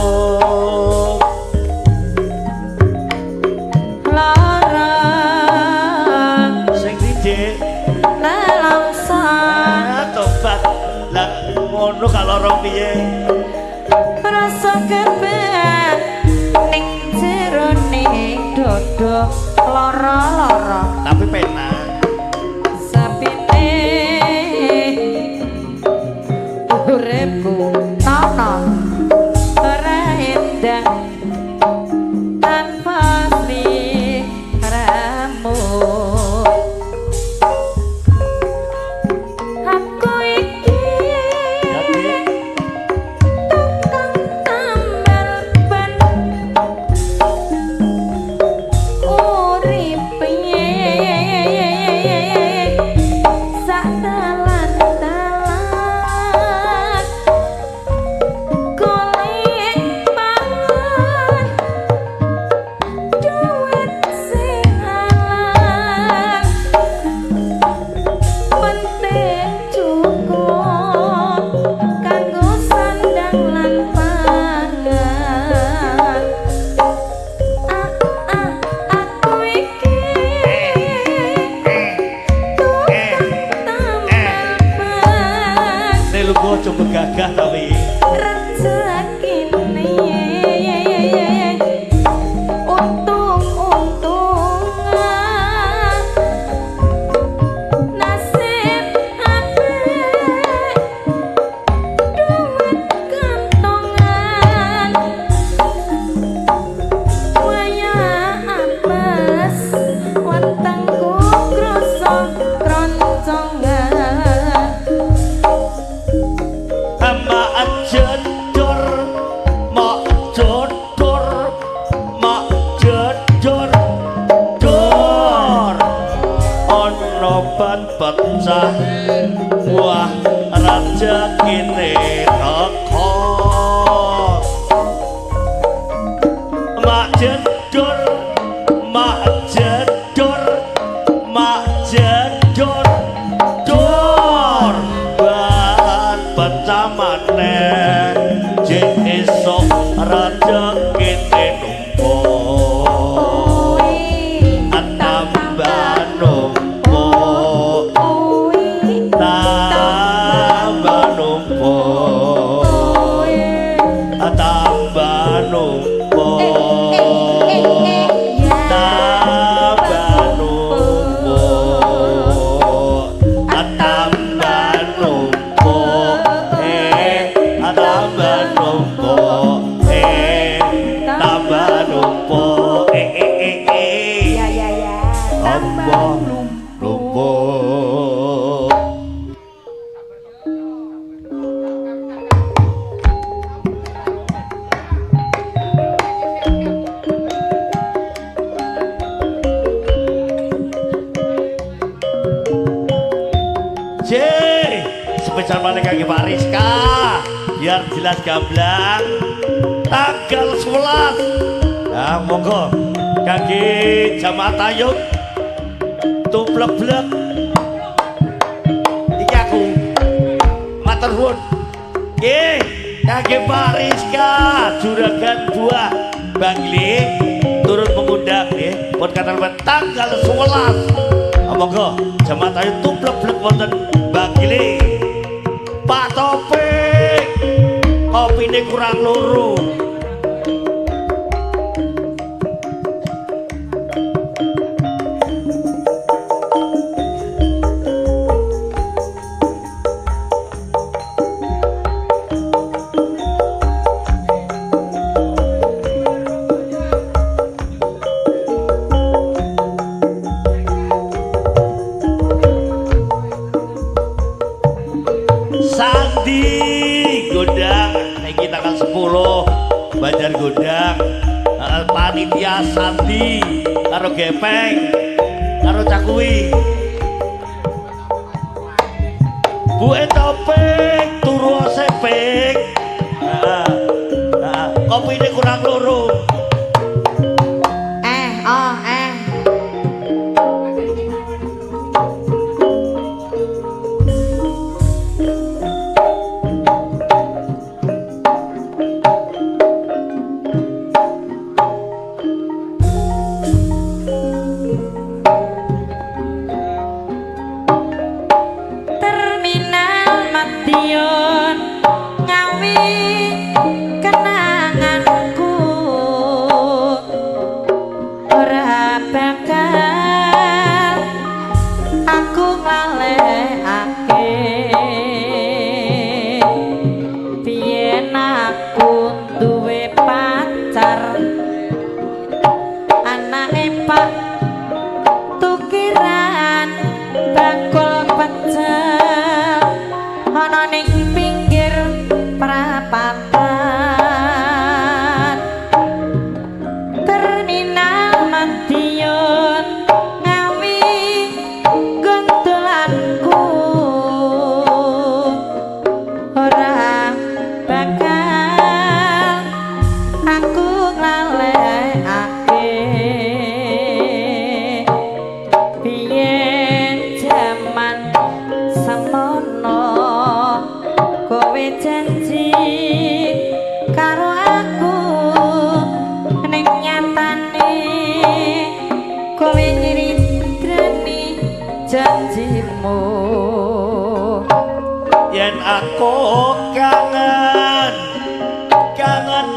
ngono kalau orang piye rasa kebet ning jerone dodo lara-lara tapi penak sapine uripku nono ora endah tanpa sliramu aku iki coba gagah tapi rezekine untung-untungan nasib apik duit kantongan waya apes wetengku krasa kroncongan pecah wah raja kini teko mak jedor mak jedor mak jedor dor ban pencamane jek esok raja kene numpo tambah numpo tambah numpo tambah numpo spesial mana kaki Pak Rizka biar jelas gamblang tanggal 11 nah monggo kaki jamaah tayub tublek-blek iki aku matur nuwun nggih kaki Pak Rizka juragan buah Bangli turut mengundang nggih pun katal tanggal 11 monggo jamaah tayub tublek-blek wonten Bangli Pak Topik kopine kurang loro Banjar Gondang panitia Sandi karo Gepeng karo Cakui Bu Topik turu sepik kopi ini kurang loro yen aku kangen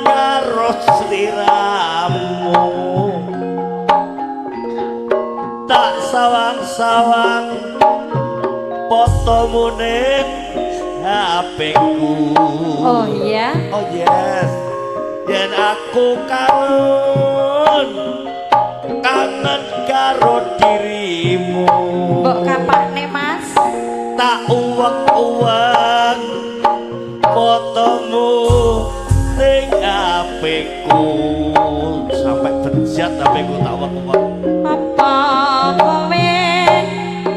karo sliramu tak sawang-sawang fotomu ning HP-ku oh iya oh yes yen aku kangen karo dirimu kok kapane mas tak uwek-uwek fotomu ning HP-ku sampai bejat HP-ku tak uwek-uwek apa kowe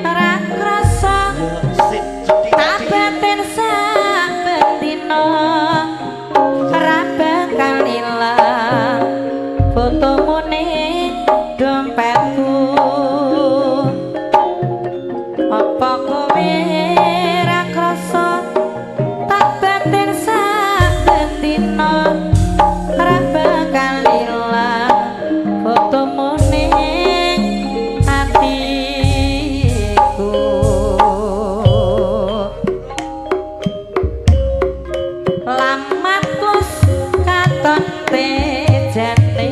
ora krasa tak batin sak betino ora bakal ilang fotomu ning dompetku apa kowe ra krasa tak batin saben dina ora bakal ilang fotomu ning atiku lamatus katon tejane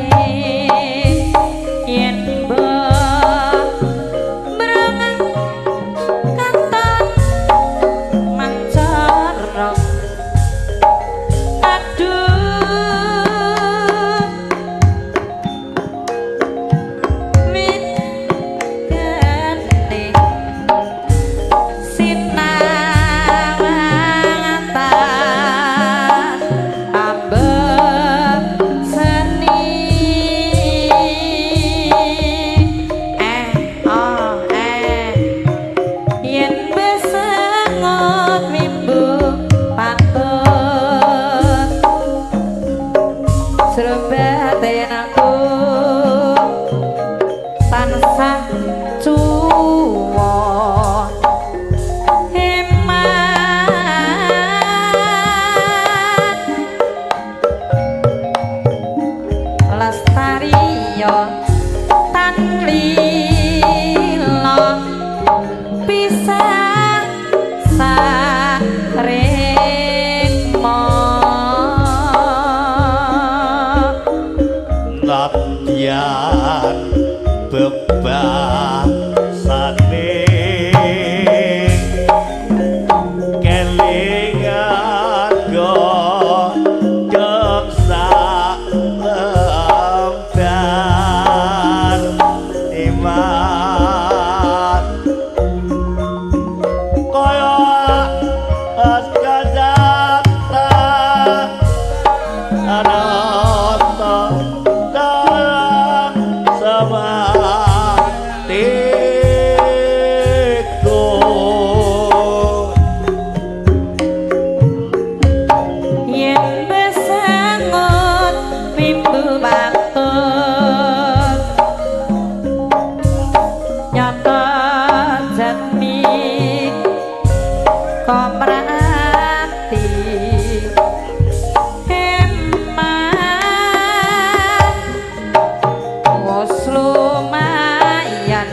yen mbok mrengang katon mancara aduh wit gane sinawang atas ambek seni yen besengot mimbu patut srebaten aku tansah cuwa hemat lestari yo tan lilo pisah saremo nadyan bebasane kelingan godhong sak lembar iman kaya askadata anata dalam samatiku yen besengot mimbu patut nyata jatmi komrati hemat wos lumayan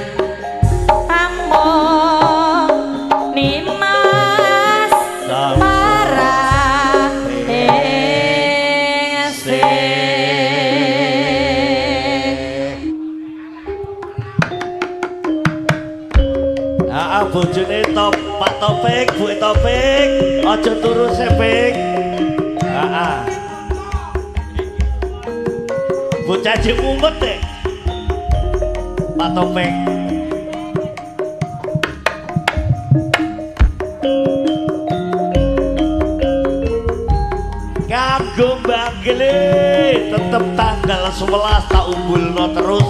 among nimas para bojone Pak Topik, Bu Topik, aja turu sepik. Bocah jek mumet deh. Pak Topik. Kanggo Banggele tetep tanggal 11 tak umbulno terus.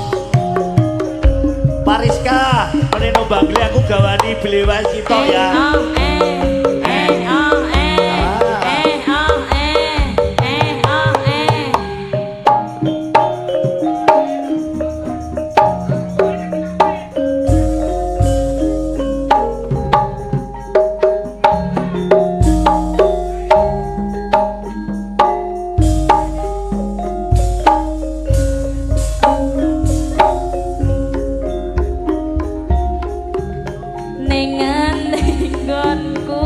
Pariska, meneno Banggele aku gawani belewas kita ya. ning nggonku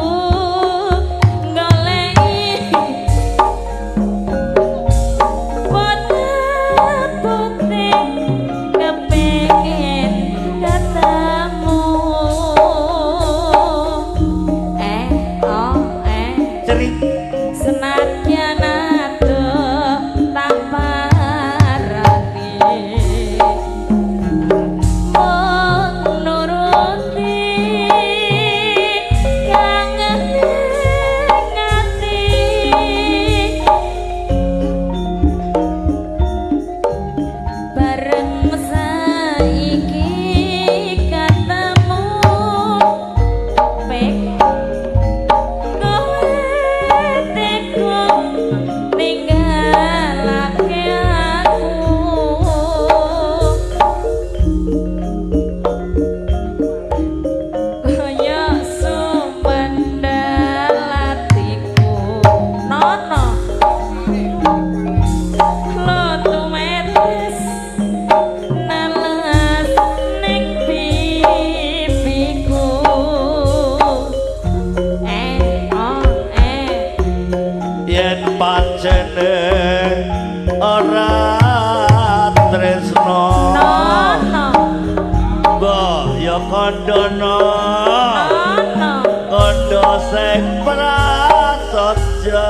pancene ora tresno mbok ya kandhana kandha sing prasaja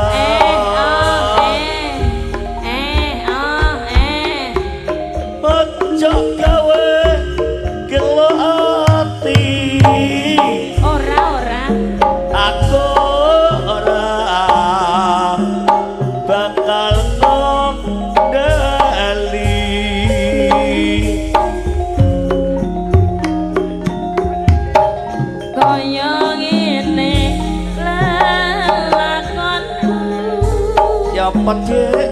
ojo gawe gelo ati ora aku ora bakal ngandeli kaya ngene lelakonku ya pedhe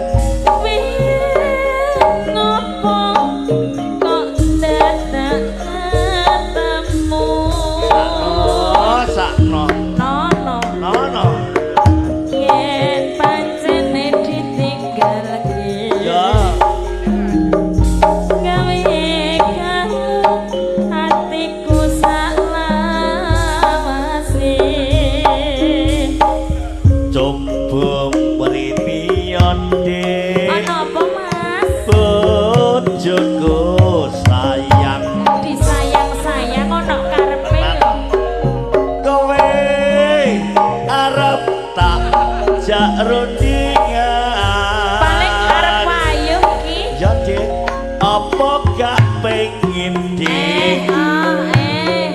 ngopo kok dadak ketemu oh sakno no yen pancene ditinggalke ya gawe kamu hatiku salawase coba mrinion de ana apa mas bojoku sayang disayang-sayang ana karepe kowe arep tak jak rundingan paling arep wayuh ki ya Dik apa gak pengen Dik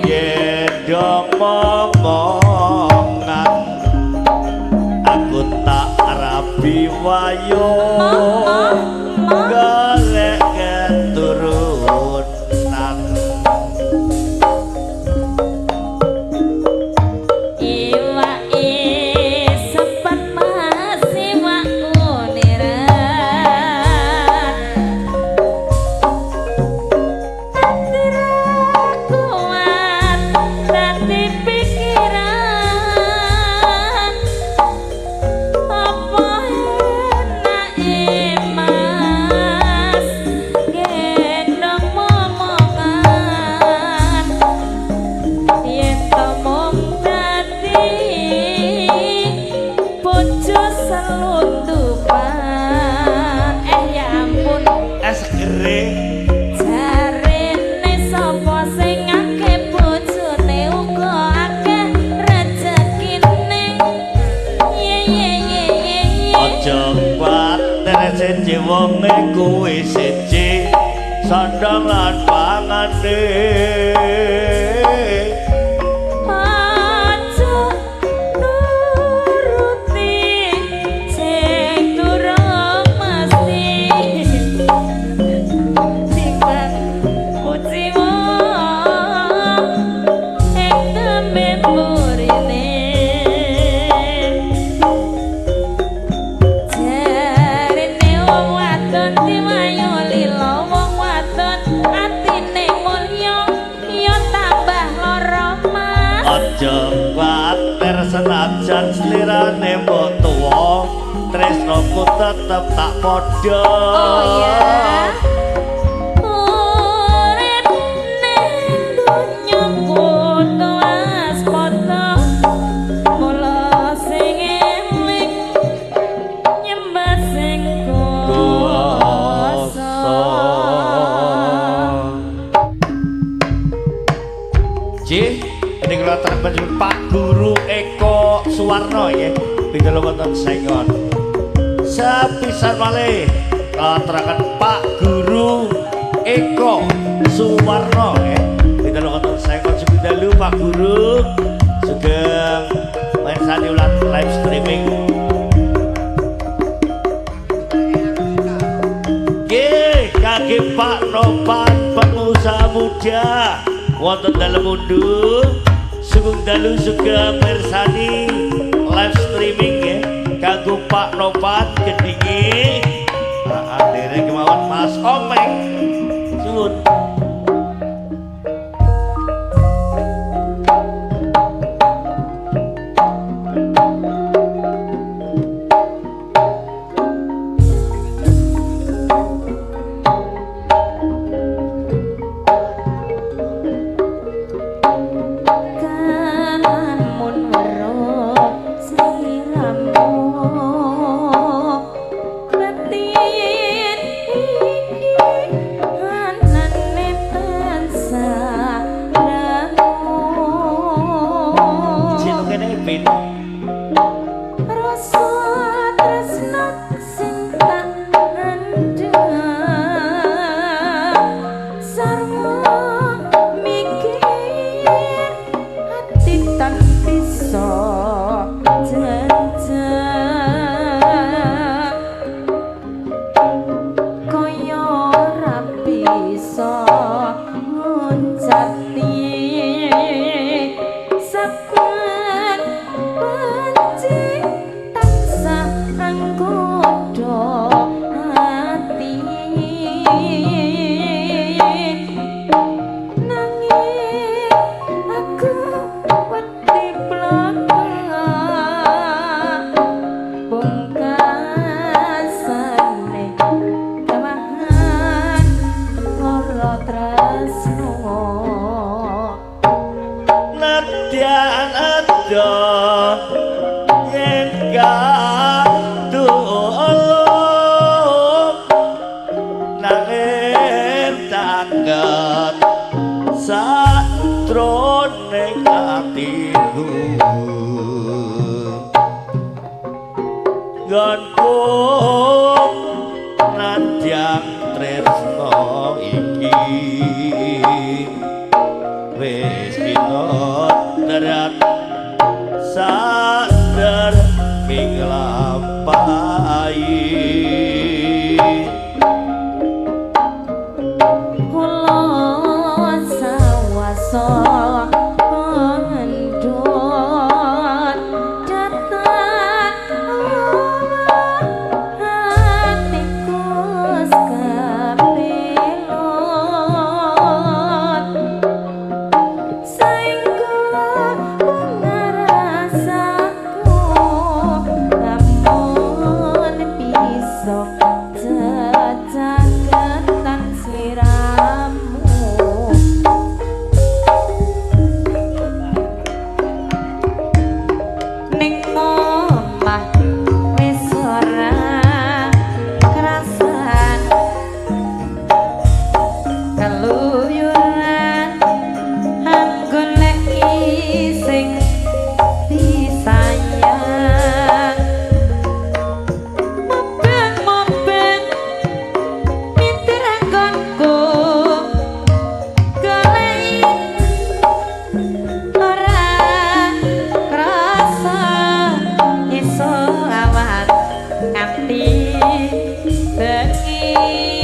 yen dong momongan aku tak rabi wayo golek keturunan iwake sepet masih wakuniran kuat dadi pikiran apa enake mas gendong momongan yen tomong dadi bojo selundupan ya ampun segere jarene sapa sing akeh bojone uga akeh rezekine ye aja kuwatir siji wonge kuwi siji sandang lan pangane aja nuruti sing durung mesti timbang kuciwa ing tembe mburine jarene wong wadon diwayu lila wong wadon atine mulya ya tambah lara mas aja kuwatir senajan slirane mbok tuwa tresnoku tetep tak padha oh ya urip ning donya kudu asmata mula sing eling nyembah sing kuwasa Ji, ini kalau terbentuk Pak Guru Eko Suwarno ya, bisa lo nonton sengon. Sepisan malih, terakan Pak Guru Eko Suwarno ya, bisa lo nonton sengon. Sudah lu Pak Guru, sudah main sani ulat live streaming. Kaki Pak Nopan pengusaha muda. Wonten dalam mundur sugeng dalu juga mersani live streaming ya kanggo Pak Nopan Kedingi derek kemawon Mas Omeng suwun kalamun weruh siramu nggonku nanjang tresno iki wis kinodrat sadar minglampahi kula sawasa pengendon datang hatiku sekepilon sainggo ngarasaku namun bisa cecaketan sliramu ning omah wis ora kerasan keluyuran goleki sing disayang mobeng-mobeng pinter anggonku goleki ora krasa iso awan nganti bengi